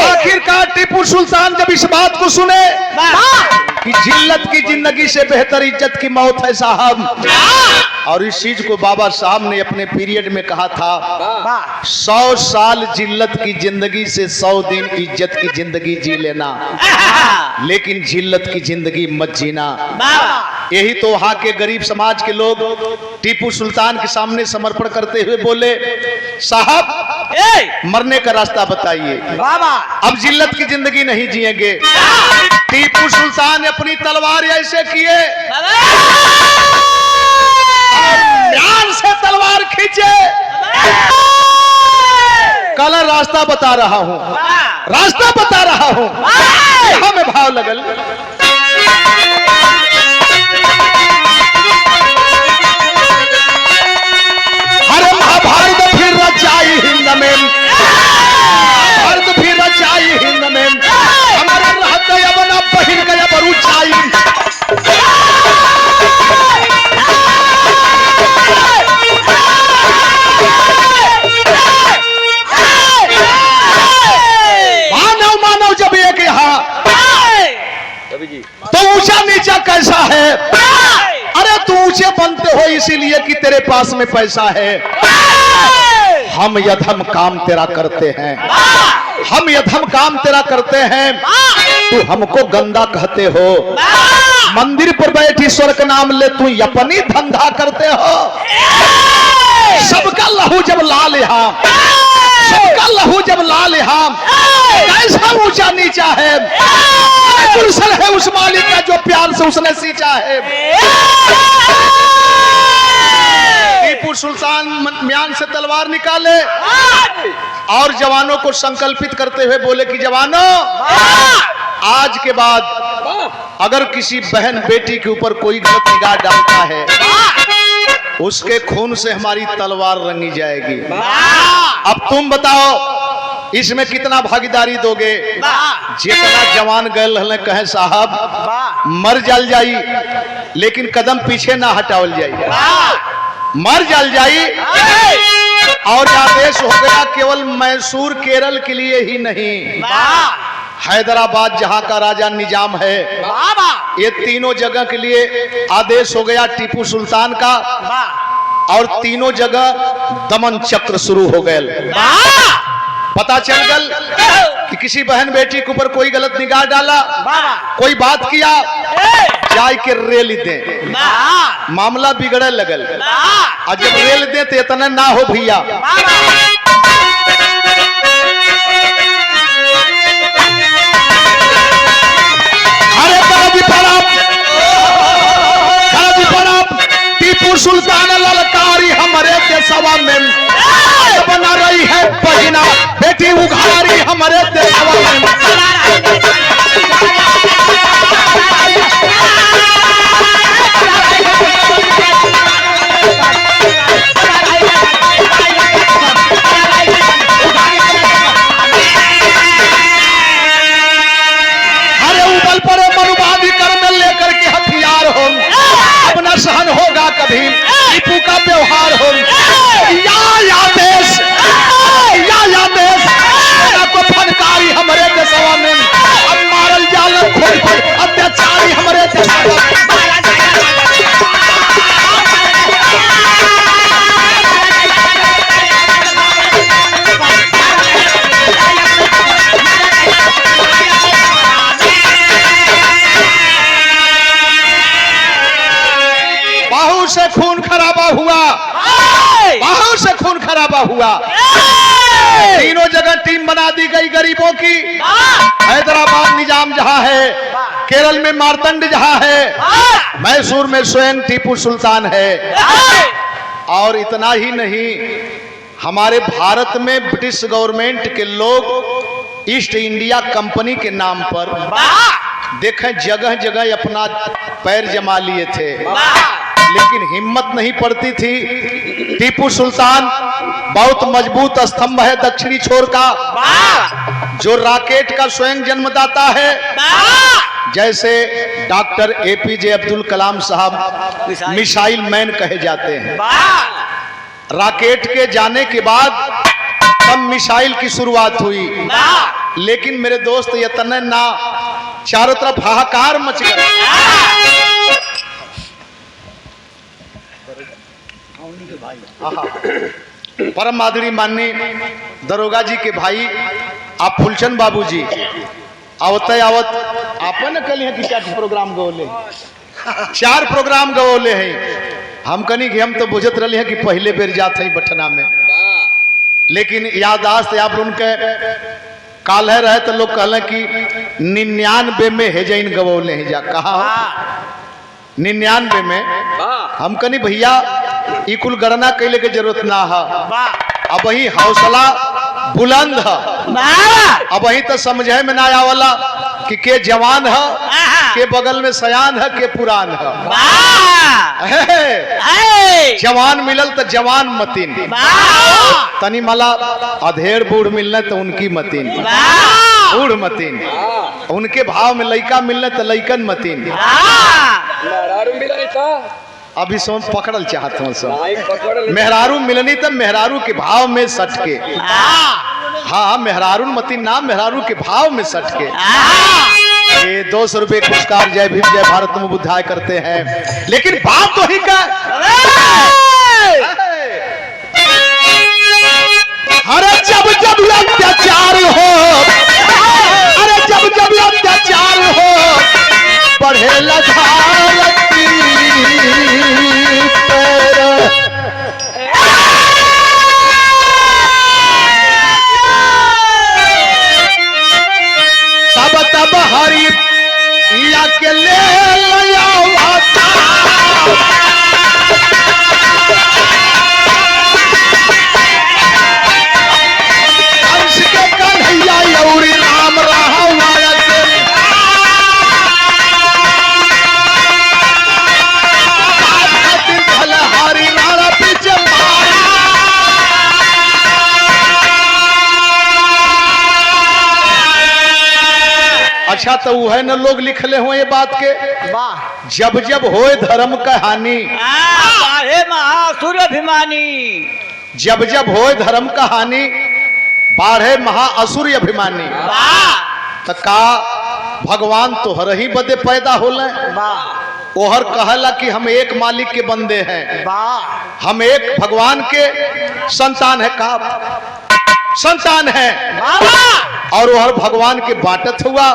आखिरकार टीपू सुल्तान जब इस बात को सुने कि जिल्लत की जिंदगी से बेहतर इज्जत की मौत है साहब, और इस चीज को बाबा साहब ने अपने पीरियड में कहा था, 100 साल जिल्लत की जिंदगी से 100 दिन इज्जत की जिंदगी जी लेना, लेकिन जिल्लत की जिंदगी मत जीना। यही तो वहां के गरीब समाज के लोग टीपू सुल्तान के सामने समर्पण करते हुए बोले, साहब मरने का रास्ता बताइए, अब जिल्लत की जिंदगी नहीं जिएंगे। टीपू सुल्तान ने अपनी तलवार ऐसे किए, म्यान से तलवार खींचे, कल रास्ता बता रहा हूं, रास्ता बता रहा हूं। यहां में भाव लगल, अरे महाभारत फिर रचाई हिंद में, भारत फिर रचाई हिंद में, हमारा रहते अब न बहिर गया बरूचाई। मानव जब एक यहाँ तो ऊंचा नीचा कैसा है? अरे तू ऊंचे बनते हो इसीलिए कि तेरे पास में पैसा है। हम यधम काम तेरा करते हैं, हम यधम काम तेरा करते हैं, तू हमको गंदा कहते हो। मंदिर पर बैठ ईश्वर का नाम ले, तू अपनी धंधा करते हो। सबका लहू जब लाल यहाँ, सबका लहू जब लाल यहाँ, कैसा ऊंचा नीचा है? गुलशन है उस मालिक का जो प्यार से उसने सींचा है। टीपू सुल्तान म्यान से तलवार निकाले और जवानों को संकल्पित करते हुए बोले कि जवानों, आज के बाद अगर किसी बहन बेटी के ऊपर कोई गलत निगाह डालता है, उसके खून से हमारी तलवार रंगी जाएगी। अब तुम बताओ इसमें कितना भागीदारी दोगे? जितना जवान गए कहे साहब मर जल जाई, लेकिन कदम पीछे ना हटावल जाई, मर जल जाई। और आदेश हो गया केवल मैसूर केरल के लिए ही नहीं, हैदराबाद जहां का राजा निजाम है, ये तीनों जगह के लिए आदेश हो गया टीपू सुल्तान का। और तीनों जगह दमन चक्र शुरू हो गए। पता चल गल कि किसी बहन बेटी के ऊपर कोई गलत निगाह डाला, कोई बात किया, जाय के रेल दे, मामला बिगड़े लगल। और जब रेल दे तो इतना ना हो भैया, टीपू सुल्तान ललकारी हमारे देशवा में, बना रही है बहिना बेटी उघारी हमारे देशवा में। अरे उबल पड़े मनुवादी कर्म लेकर के हथियार हो, अपना सहन होगा कभी टीपू का व्यवहार हो। या देश को फनकारी हमारे देशवा में, अब मारल जाल खोल अत्याचारी हमारे देशवा में। बाहू से खून खराबा हुआ, बाहू से खून खराबा हुआ। तीनों जगह टीम बना दी गई गरीबों की। हैदराबाद निजाम जहां है, केरल में मार्तंड जहां है, मैसूर में स्वयं टीपू सुल्तान है। और इतना ही नहीं, हमारे भारत में ब्रिटिश गवर्नमेंट के लोग ईस्ट इंडिया कंपनी के नाम पर देखें जगह जगह अपना पैर जमा लिए थे, लेकिन हिम्मत नहीं पड़ती थी। टीपू सुल्तान बहुत मजबूत स्तंभ है दक्षिणी छोर का, जो रॉकेट का स्वयं जन्मदाता है। जैसे डॉक्टर एपीजे अब्दुल कलाम साहब मिसाइल मैन कहे जाते हैं। रॉकेट के जाने के बाद तब मिसाइल की शुरुआत हुई, लेकिन मेरे दोस्त यतन ना, चारों तरफ हाहाकार मच गया। परम आदरणीय माननीय दरोगा जी के भाई आप फुलचंद बाबू जी आवत आपन कल है कि 4 प्रोग्राम गवले 4 प्रोग्राम गवले हैं। हम कनी कि हम तो बुझत रहे हैं कि पहले बेर जात है बठना में, लेकिन यादाश्त आप लोगों के काल है रहे तो लोग कहले कि 99 में हेजैन गवले हैं जा कहा 99 में। हम कनी भैया ई कुल गणना कैले के जरूरत ना है, अब वही हौसला बुलंद है, अब वही तो समझे में ना आवला कि के जवान है के बगल में सयान है के पुरान है। जवान मिलल तो जवान मतीन, तनी मला अधेड़ बूढ़ मिलने तो उनकी मतीन बूढ़ मतीन, उनके भाव में लइका मिलने तो लइकन मतीन। अभी सोम पकड़ल चाहत हूँ सब मेहरारू मिलनी तब मेहरारू के भाव में सट के, हाँ मेहरारू मतीन ना मेहरारू के भाव में सट के। ये 200 रुपए पुरस्कार जय भीम जय भारत में बुद्धाय करते हैं, लेकिन बात तो ही का अरे जब जब अत्याचार हो, अरे जब जब अत्याचार हो बढ़े लधारती तब तब हरी या के ले अंश के कन्हैया यौरी नाम रहा हरी नारा पीछे अच्छा तो वो है न लोग लिखले हुए ये बात के जब जब होए धर्म कहानी महासुराभिमानी, जब जब होए धर्म कहानी बाढ़े महाअसुर अभिमानी। तो का भगवान तोहर ही बदे पैदा होले, ओहर कहला कि हम एक मालिक के बंदे हैं, हम एक भगवान के संतान है, का संतान है और वह भगवान के बाटत हुआ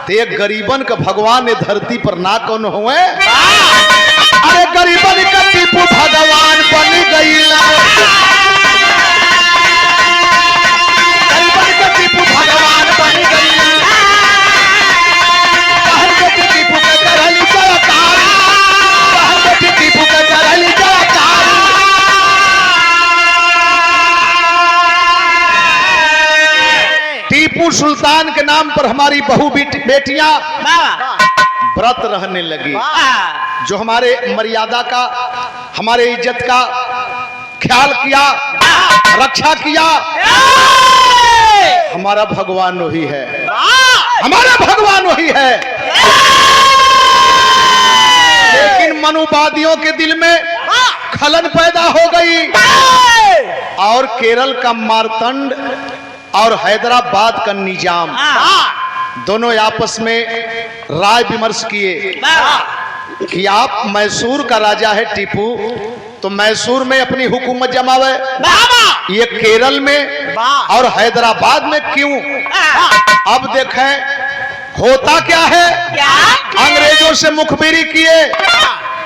तो एक गरीबन का भगवान ने धरती पर ना कौन हुए। अरे गरीबन का टीपू भगवान बन गई, गरीबन का टीपू भगवान बन गई, बहन बेटी टीपू के करली जयकार, बहन बेटी टीपू के करली जयकार। टीपू सुल्तान के नाम पर हमारी बहू बेटियां व्रत रहने लगी, जो हमारे मर्यादा का हमारे इज्जत का ख्याल किया, रक्षा किया। हमारा भगवान वही है, हमारा भगवान वही है। लेकिन मनुवादियों के दिल में खलन पैदा हो गई और केरल का मारतंड और हैदराबाद का निजाम दोनों आपस में राय विमर्श किए कि आप मैसूर का राजा है टीपू, तो मैसूर में अपनी हुकूमत जमावे, ये केरल में और हैदराबाद में क्यों। अब देखें होता क्या है, अंग्रेजों से मुखबिरी किए,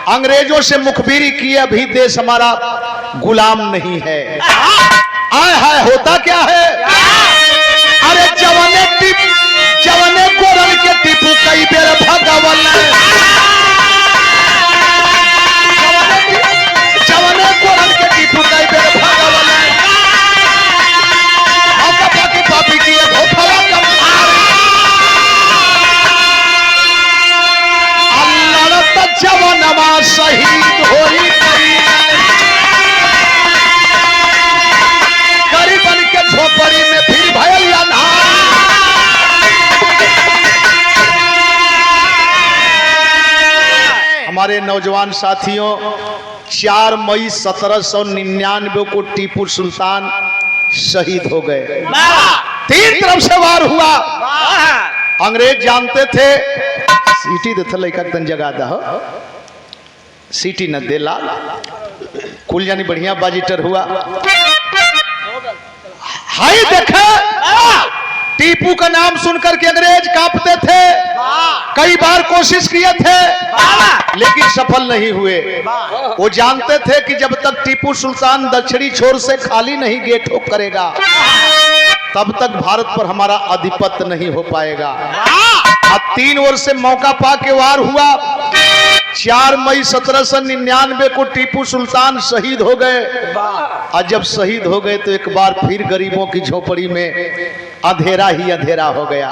अंग्रेजों से मुखबिरी किए, अभी देश हमारा गुलाम नहीं है। आय हाय होता क्या है, अरे जवाने गोरल के टीपू कई बेर भगवल, जवाने गोरल के टीपू कई बेर भगवल, की पापी की धोखला कम अल्लाह तक जवानवा शहीद होई गरीबन के झोपड़ी में फिर भयल अंधार। हमारे नौजवान साथियों 4 मई 1799 को टीपू सुल्तान शहीद हो गए। 3 तरफ से वार हुआ। अंग्रेज जानते थे सीटी दे लड़का तन जगह दा सीटी न देला कुल यानी बढ़िया बाजीटर हुआ। हाय देखा, टीपू का नाम सुनकर के अंग्रेज कांपते थे। कई बार कोशिश किए थे लेकिन सफल नहीं हुए। वो जानते थे कि जब तक टीपू सुल्तान दक्षिणी छोर से खाली नहीं गेट हो करेगा तब तक भारत पर हमारा आधिपत्य नहीं हो पाएगा। अब 3 वर्ष से मौका पा के वार हुआ। 4 मई 1799 को टीपू सुल्तान शहीद हो गए। और जब शहीद हो गए तो एक बार फिर गरीबों की झोपड़ी में अंधेरा ही अंधेरा हो गया।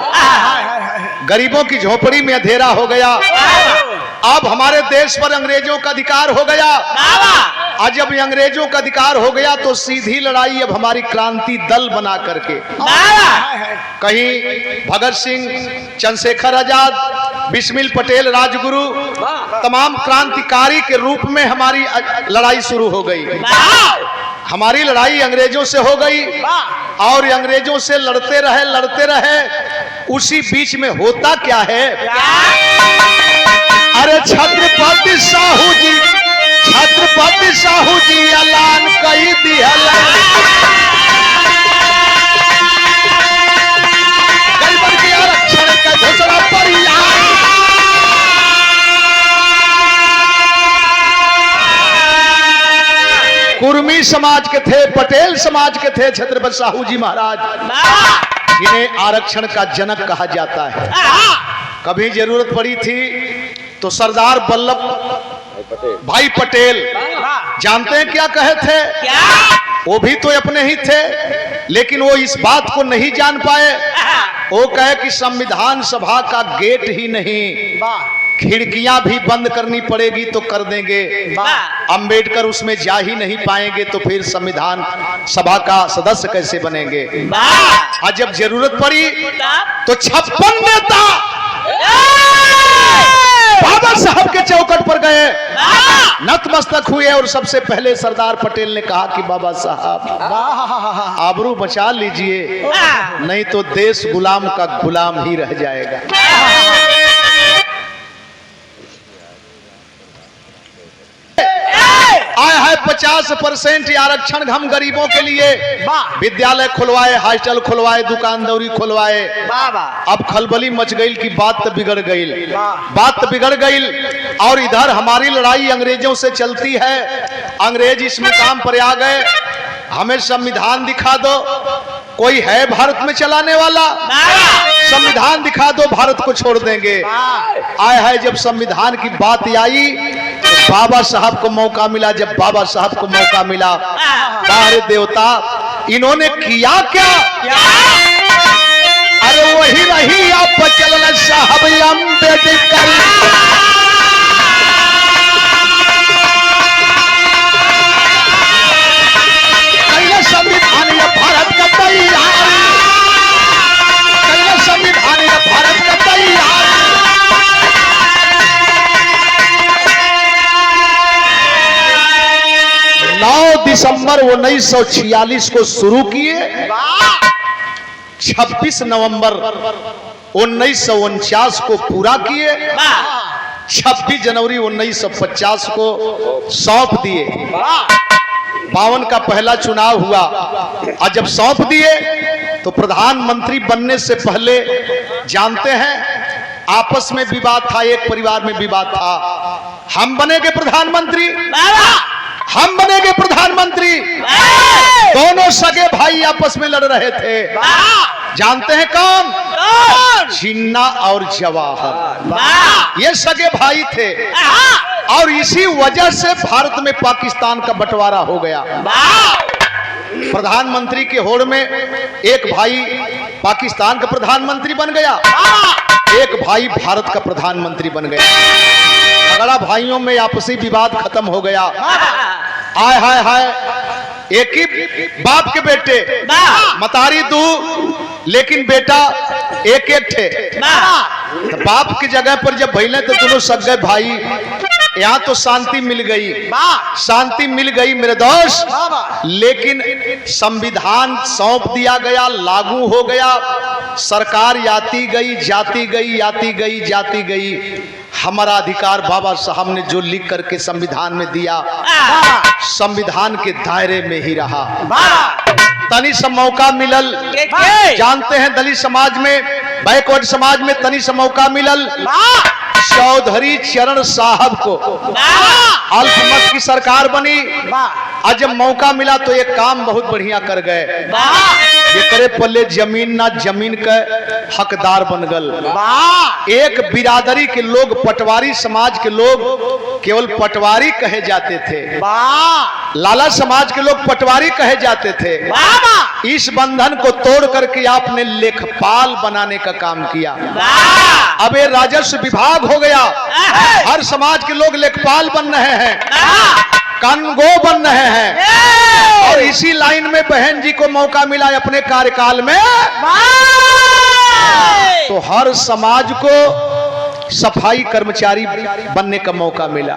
गरीबों की झोपड़ी में अंधेरा हो गया। अब हमारे देश पर अंग्रेजों का अधिकार हो गया। आज जब अंग्रेजों का अधिकार हो गया तो सीधी लड़ाई अब हमारी क्रांति दल बना करके, कहीं भगत सिंह, चंद्रशेखर आजाद, बिस्मिल पटेल राजगुरु, तमाम क्रांतिकारी के रूप में हमारी लड़ाई शुरू हो गई। हमारी लड़ाई अंग्रेजों से हो गई और अंग्रेजों से लड़ते रहे। उसी बीच में होता क्या है, अरे छत्रपति साहू जी ऐलान कई दिया। गरीबन के आरक्षण का घोषणा पर कुर्मी समाज के थे, पटेल समाज के थे छत्रपति साहू जी महाराज, जिन्हें आरक्षण का जनक कहा जाता है। कभी जरूरत पड़ी थी तो सरदार वल्लभ भाई पटेल जानते हैं क्या कहे थे? वो भी तो अपने ही थे लेकिन वो इस बात को नहीं जान पाए। वो कहे कि संविधान सभा का गेट ही नहीं, खिड़कियां भी बंद करनी पड़ेगी तो कर देंगे। अंबेडकर उसमें जा ही नहीं पाएंगे तो फिर संविधान सभा का सदस्य कैसे बनेंगे? और जब जरूरत पड़ी तो 56 नेता बाबा साहब के चौखट पर गए, नतमस्तक हुए और सबसे पहले सरदार पटेल ने कहा कि बाबा साहब आबरू बचा लीजिए, नहीं तो देश गुलाम का गुलाम ही रह जाएगा। आया है 50% आरक्षण हम गरीबों के लिए। विद्यालय खुलवाए, हॉस्टल खुलवाए, दुकानदारी खुलवाए। अब खलबली मच गई कि बात तो बिगड़ गई। और इधर हमारी लड़ाई अंग्रेजों से चलती है। अंग्रेज इस मुकाम पर आ गए, हमें संविधान दिखा दो, कोई है भारत में चलाने वाला? संविधान दिखा दो, भारत को छोड़ देंगे। आया है जब संविधान की बात आई तो बाबा साहब को मौका मिला। जब बाबा साहब को मौका मिला, बाहर देवता इन्होंने किया क्या? अरे वही रही आप चलन साहब अम्बेडकर। संविधान या भारत का तैयार, संविधान या भारत का तैयार। 9 दिसंबर 1946 को शुरू किए, 26 नवंबर 1949 को पूरा किए, 26 जनवरी 1950 को सौंप दिए। 52 का पहला चुनाव हुआ और जब सौंप दिए तो प्रधानमंत्री बनने से पहले जानते हैं आपस में विवाद था, एक परिवार में विवाद था। हम बनेंगे प्रधानमंत्री, दोनों सगे भाई आपस में लड़ रहे थे। जानते हैं कौन? जिन्ना और जवाहर, ये सगे भाई थे। और इसी वजह से भारत में पाकिस्तान का बंटवारा हो गया। प्रधानमंत्री के होड़ में एक भाई पाकिस्तान का प्रधानमंत्री बन गया, एक भाई भारत का प्रधानमंत्री बन गया। झगड़ा भाइयों में आपसी विवाद खत्म हो गया। हाय एक ही बाप के बेटे, मतारी दू लेकिन बेटा एक थे। तो बाप की जगह पर जब भैले तो दोनों सगे भाई, यहाँ तो शांति मिल गई मेरे दोस्त। लेकिन संविधान सौंप दिया गया, लागू हो गया, सरकार आती गई जाती गई। हमारा अधिकार बाबा साहब ने जो लिख करके संविधान में दिया, संविधान के दायरे में ही रहा। तनी सा मौका मिलल, जानते हैं दलित समाज में, बैकवर्ड समाज में तनी सा मौका मिलल चौधरी चरण साहब को, अल्पमत की सरकार बनी। आज जब मौका मिला तो ये काम बहुत बढ़िया कर गए। ये करे पल्ले जमीन ना, जमीन के हकदार बन गल। एक बिरादरी के लोग, पटवारी समाज के लोग केवल पटवारी कहे जाते थे, लाला समाज के लोग पटवारी कहे जाते थे। इस बंधन को तोड़ करके आपने लेखपाल बनाने का काम किया। अब ये राजस्व विभाग हो गया, हर समाज के लोग लेखपाल बन रहे हैं, कानूनगो बन रहे हैं। और इसी लाइन में बहन जी को मौका मिला अपने कार्यकाल में, तो हर समाज को सफाई कर्मचारी बनने का मौका मिला।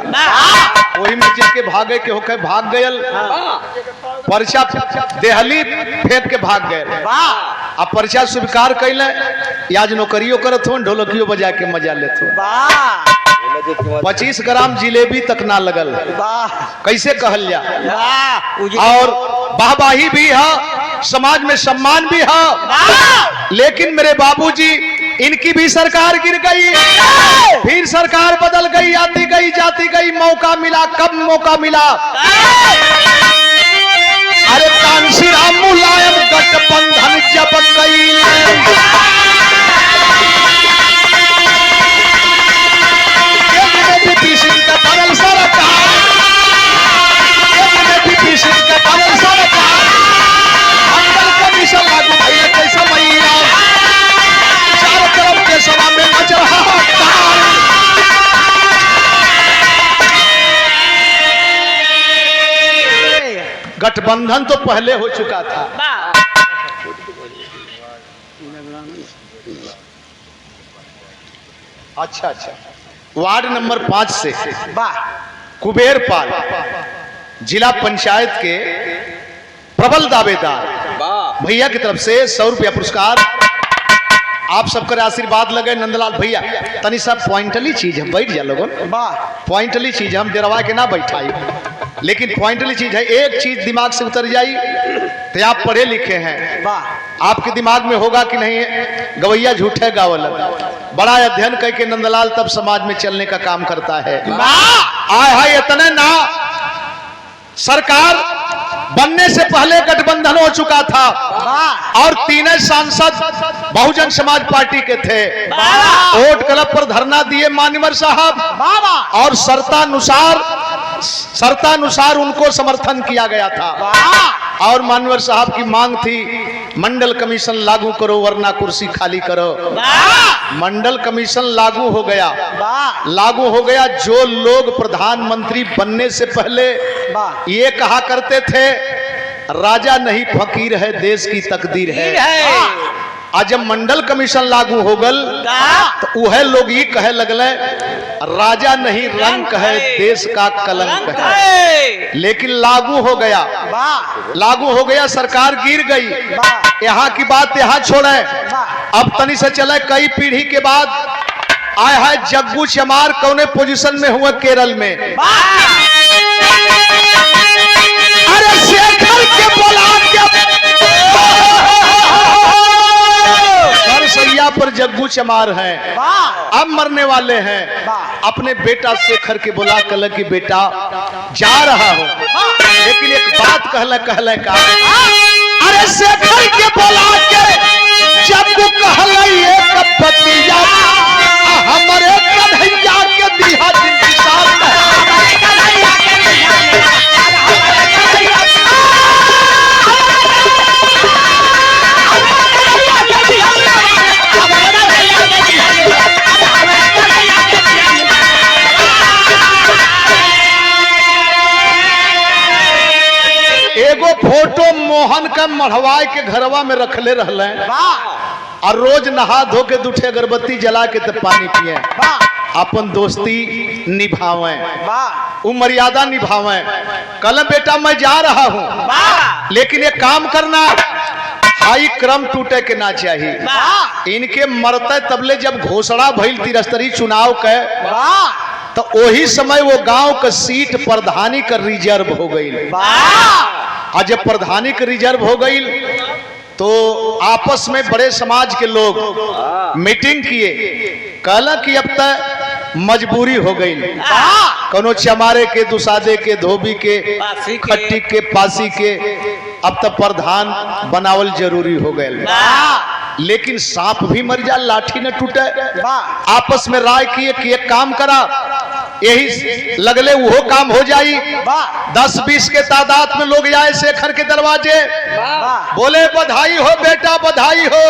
वही में जिनके भागे के होके भाग गयल, पर्चा देहली फेंक के भाग गए। अब पर्चा स्वीकार कैले, आज नौकरियों करत हो, ढोलकियों बजा के मजा लेते हो। 25 ग्राम जिलेबी तक ना लगल, कैसे कहल जा। और वाहवाही भी है, समाज में सम्मान भी है। लेकिन मेरे बाबूजी, इनकी भी सरकार गिर गई, फिर सरकार बदल गई, आती गई जाती गई। मौका मिला, कब मौका मिला? अरे कांशीराम मुलायम गठबंधन जब गई, लागू भाई कैसा मैया चारों तरफ के सभा में नच रहा। गठबंधन तो पहले हो चुका था। अच्छा अच्छा, वार्ड नंबर 5 से कुबेरपाल जिला पंचायत के प्रबल दावेदार भैया की तरफ से 100 रुपया पुरस्कार। आप सबका आशीर्वाद लगे नंदलाल भैया। तनी सब पॉइंटली चीज है, बैठ जा लोगों, पॉइंटली चीज हम डरवा के ना बैठाई, लेकिन पॉइंटली चीज है। एक चीज दिमाग से उतर जाई तो आप पढ़े लिखे हैं, आपके दिमाग में होगा कि नहीं गवैया झूठे गावल। बड़ा अध्ययन करके नंदलाल तब समाज में चलने का काम करता है। आय हाय इतने ना, सरकार बनने से पहले गठबंधन हो चुका था और तीनों सांसद बहुजन समाज पार्टी के थे। वोट क्लब पर धरना दिए मान्यवर साहब और शर्तानुसार उनको समर्थन किया गया था। और मान्यवर साहब की मांग थी मंडल कमीशन लागू करो वरना कुर्सी खाली करो। मंडल कमीशन लागू हो गया। जो लोग प्रधानमंत्री बनने से पहले ये कहा करते थे राजा नहीं फकीर है देश की तकदीर है, आज जब मंडल कमीशन लागू हो गल तो वह लोग ये कहे लगले राजा नहीं रंक है देश का कलंक है। लेकिन लागू हो गया, सरकार गिर गई। यहाँ की बात यहाँ छोड़े, अब तनी से चले कई पीढ़ी के बाद आया है जग्गू चमार कौने पोजीशन में हुआ केरल में। अरे शेखर के बोला सैया पर जग्गू चमार हैं, अब मरने वाले हैं। अपने बेटा शेखर के बुला कल कि बेटा जा रहा हो, लेकिन एक बात कहले का। अरे शेखर के बुला के जग्गू कहले एक बतिया हमारे कन्हैया के दिहा जिनकी शान है। एगो फोटो मोहन का मढ़वाई के घरवा में रखले रहले और रोज नहा धो के दूठे अगरबत्ती जला के तब पानी पिए, अपन दोस्ती निभावे, वो मर्यादा निभावे। कल बेटा मैं जा रहा हूँ, लेकिन एक काम करना, आई क्रम टूटे के ना चाहिए। इनके मरते तबले जब घोषणा भइल त्रिस्तरीय चुनाव के, तो वही समय वो गांव का सीट प्रधानी का रिजर्व हो गई। और जब प्रधानी का रिजर्व हो गई तो आपस में बड़े समाज के लोग मीटिंग किए, कहला कि अब तक मजबूरी हो गई, कोनो चमारे के, दुसादे के, धोबी के, खट्टी के, पासी के, अब तक प्रधान बनावल जरूरी हो गए। लेकिन सांप भी मर जा, लाठी न टूटे। आपस में राय किए कि एक काम करा, यही लगले वो काम हो जाई। 10-20 के तादाद में लोग आए शेखर के दरवाजे, बोले बधाई हो बेटा, बधाई हो।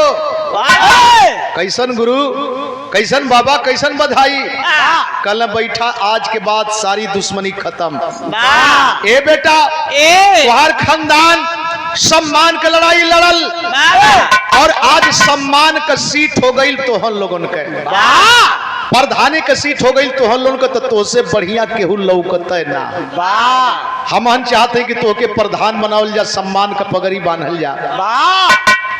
कैसन गुरु, कैसन बाबा, कैसन बधाई। कल बैठा, आज के बाद सारी दुश्मनी खत्म। ए बेटा, तुम्हार खानदान सम्मान का लड़ाई लड़ल और आज सम्मान का सीट हो गई तो हम लोगन के, प्रधानी का सीट हो गई तो हम लोगन के, तो से बढ़िया केहू लौकत है ना। हम चाहते हैं कि तोहके प्रधान बनावल जा, सम्मान का पगड़ी बांधल जा।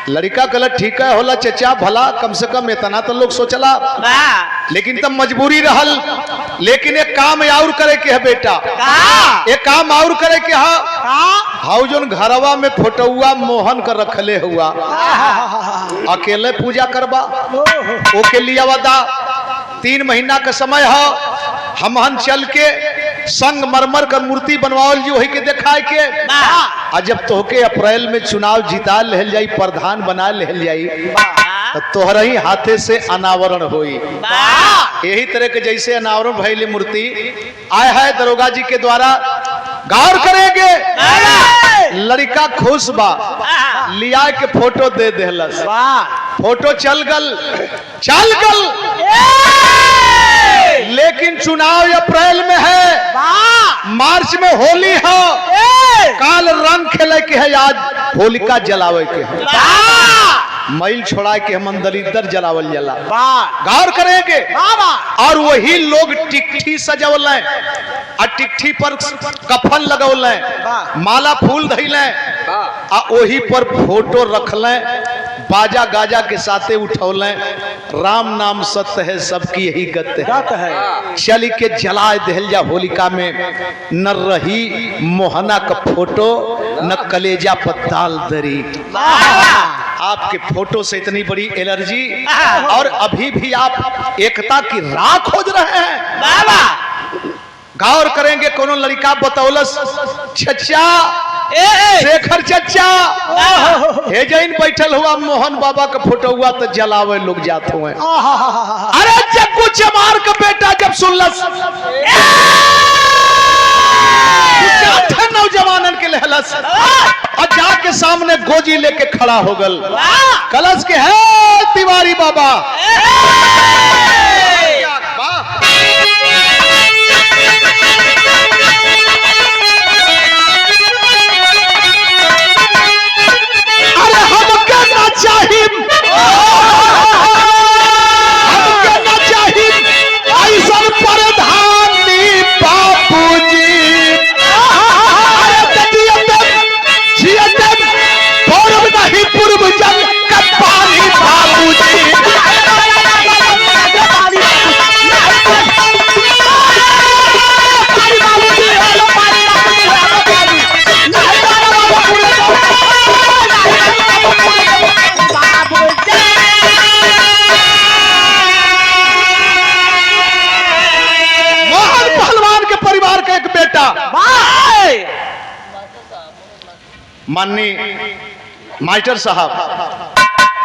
लड़का कहला ठीक है होला चचा, भला कम से कम इतना तो लोग सोचला, लेकिन तब मजबूरी रहल। लेकिन एक काम और करे के है बेटा, एक काम और करे के है। हाउ जोन घरवा में फोटोआ मोहन कर रखले हुआ, अकेले पूजा करबा, ओके लिया वादा 3 महीना का समय है। हम चल के संगमरमर का मूर्ति बनवाओल जी, वही के दिखाए के। आ जब तोहके अप्रैल में चुनाव जिता ले जाई, प्रधान बना ले जाई, तो तोहरा ही हाथे से अनावरण होई। यही तरह के जैसे अनावरण भइले मूर्ति आए है दरोगा जी के द्वारा, गौर करेंगे। लड़का खुश बा, लिया के फोटो दे देहलस, फोटो चल गल। लेकिन चुनाव अप्रैल में है, मार्च में होली है, काल रंग खेले के है, आज होलिका जलावे के है, मैल छोड़ा के हम दरिद्र जलावल जला। गौर करेंगे। और वही लोग टिकठी सजवल, और टिकठी पर कफन लगौल, माला फूल धैल, आ वही पर फोटो रखल, बाजा गाजा के साथे उठौल, राम नाम सत्य है सबकी यही गत है, चल के जला दहल जा होलिका में। न रही मोहना का फोटो, न कलेजा पर दाल दरी। आपके फोटो से इतनी बड़ी एलर्जी, और अभी भी आप एकता की राह खोज रहे हैं। गौर करेंगे, कोनो लड़का बतौलस, चचा शेखर चचा हे जैन बैठल हुआ मोहन बाबा का फोटो हुआ तो जलावे लोग जाते हुए। अरे जग्गू चमार का बेटा जब सुनलस, नौजवानन के लहलस, और जाके सामने गोजी लेके खड़ा हो गल, कलश के है तिवारी बाबा। अरे हम कहना चाहिए, ऐसा प्रधानी बापूजी, पूर्व नहीं पूर्व जल का पानी बापूजी। मोहन पहलवान के परिवार का एक बेटा, माननीय मास्टर साहब,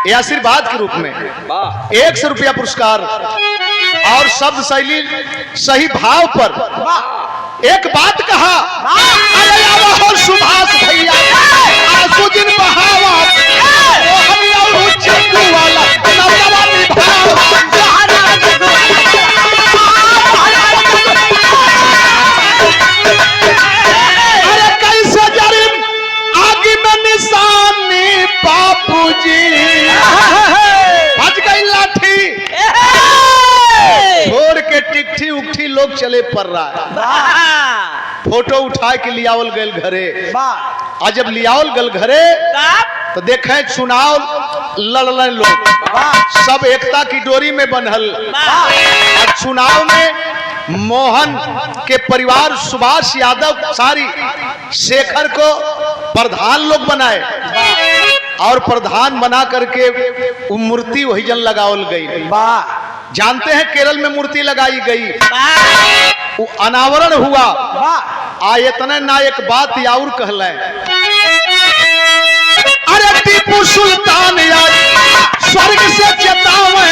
ये आशीर्वाद के रूप में 100 रुपया पुरस्कार और शब्द शैली सही भाव पर एक बात कहा। अरे आओ सुभाष भैया, आंसू दिन बहावा, मोहन और चंदू वाला नवनवा निभावा। अरे कैसे जरिम आगे में निशानी बापूजी, बच गई लाठी, छोड़ के टिकठी उठी लोग चले पर रहा है। फोटो उठा के लियावल गल घरे, और जब लियावल गल घरे तो देखें चुनाव लड़ने लोग सब एकता की डोरी में बंधल। और चुनाव में मोहन के परिवार सुभाष यादव सारी शेखर को प्रधान लोग बनाए और प्रधान बना करके वो मूर्ति वही जन लगावल गई। जानते हैं केरल में मूर्ति लगाई गई, वो अनावरण हुआ। इतना ना एक बात और कहल, अरे टीपू सुल्तान यार स्वर्ग से चेतावे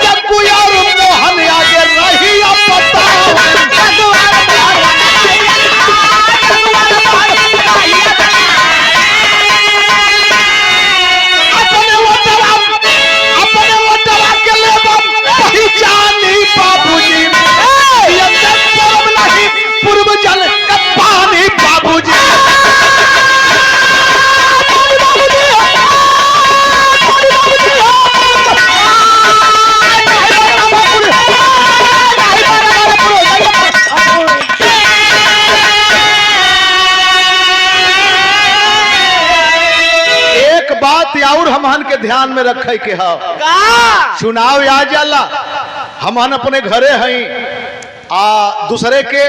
जब कोई और मोहन आगे रही बाबूजी पूर्व जल का पानी बाबूजी। एक बात और हमहन के ध्यान में रखे के है, चुनाव आ जाला हमहन अपने घरे हैं दूसरे के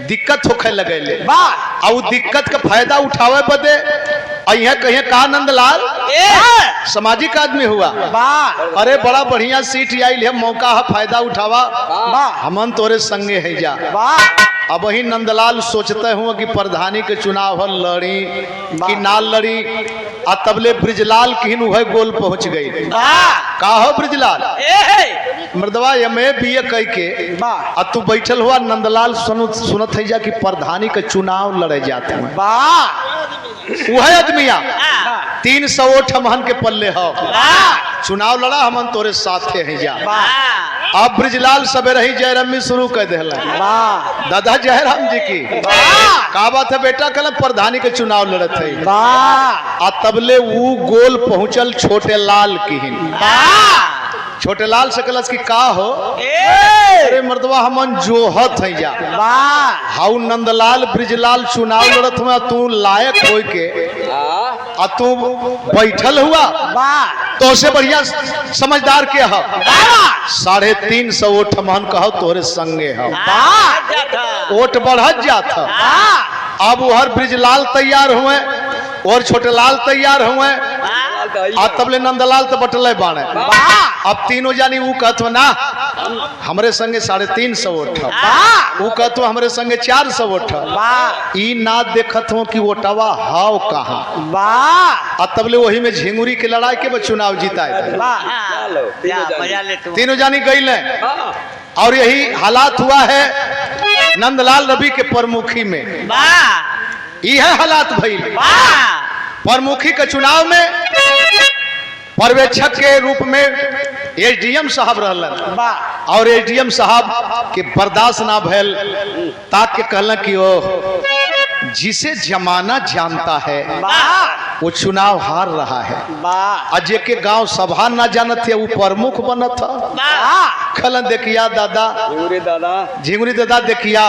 दिक्कत होखे लगे ले और दिक्कत का फायदा उठावे बदे अहिया कहिए का नंदलाल सामाजिक आदमी हुआ। अरे बड़ा बढ़िया सीट आई है, मौका है, फायदा उठावा, हमन तोरे संगे है जा। अब वही नंदलाल सोचते हुए कि प्रधानी के चुनाव लड़ी कि ना लड़ी। आ तबले ब्रिजलाल किन वह गोल पहुंच गई। का हो ब्रिजलाल मर्दवा एमए बीए कह के आ तू बैठल हुआ नंदलाल सुनत है जा कि प्रधानी के चुनाव लड़े जाते हैं। वह आदमिया 300 वोट हमहन के पल्ले हो, चुनाव लड़ा हमन तोरे साथे है जा। अब ब्रिजलाल सबे रही जयरामी शुरू कर दे दादा जयराम जी की का बात है बेटा, कल प्रधानी के चुनाव लड़त है। आ तबले वो गोल पहुंचल छोटे लाल की। छोटे लाल से कलस की का हो, अरे मर्दवा हमन जोहत है जा। हाउ नंदलाल ब्रिजलाल चुनाव लड़त हुआ, तू लायक हो के आ तू बैठल हुआ तो से बढ़िया समझदार के हो। 350 वोट हमन कहो तोरे संगे हो, वोट बढ़त जात। अब हर ब्रिजलाल तैयार हुए और छोटे लाल तैयार हुए आ तबले नंदलाल तो बटले बाणे। अब तीनों जानी वो कहत ना हमरे संगे 350 वोट, वो कहत हमरे संगे 400 वोट। ई ना देखत हो कि वोटवा हाव कहाँ। आ तबले वही में झिंगुरी के लड़ाई के चुनाव जीता है। तीनों जानी गई और यही हालात हुआ है नंदलाल रवि के प्रमुखी में। यह हालात भई प्रमुखी के चुनाव में पर्यवेक्षक के रूप में एसडीएम साहब रहलन और एसडीएम साहब के बर्दाश्त ना भैल ताक के कहलन कि ओ जिसे जमाना जानता है वो चुनाव हार रहा है। अजय के गांव सभा ना जानत थे वो प्रमुख बनत था। खलन देखिया दादा झिंगुरी दादा देखिया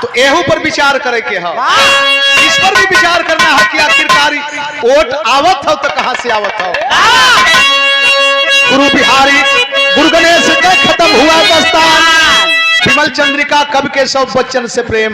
तो एहू पर विचार करे के है, इस पर भी विचार करना है कि आखिरकारी वोट आवत हो तो कहां से आवत हो। गुरु बिहारी गुरु गणेश का खत्म हुआ दस्तान, विमल चंद्रिका कब के सब बच्चन से प्रेम।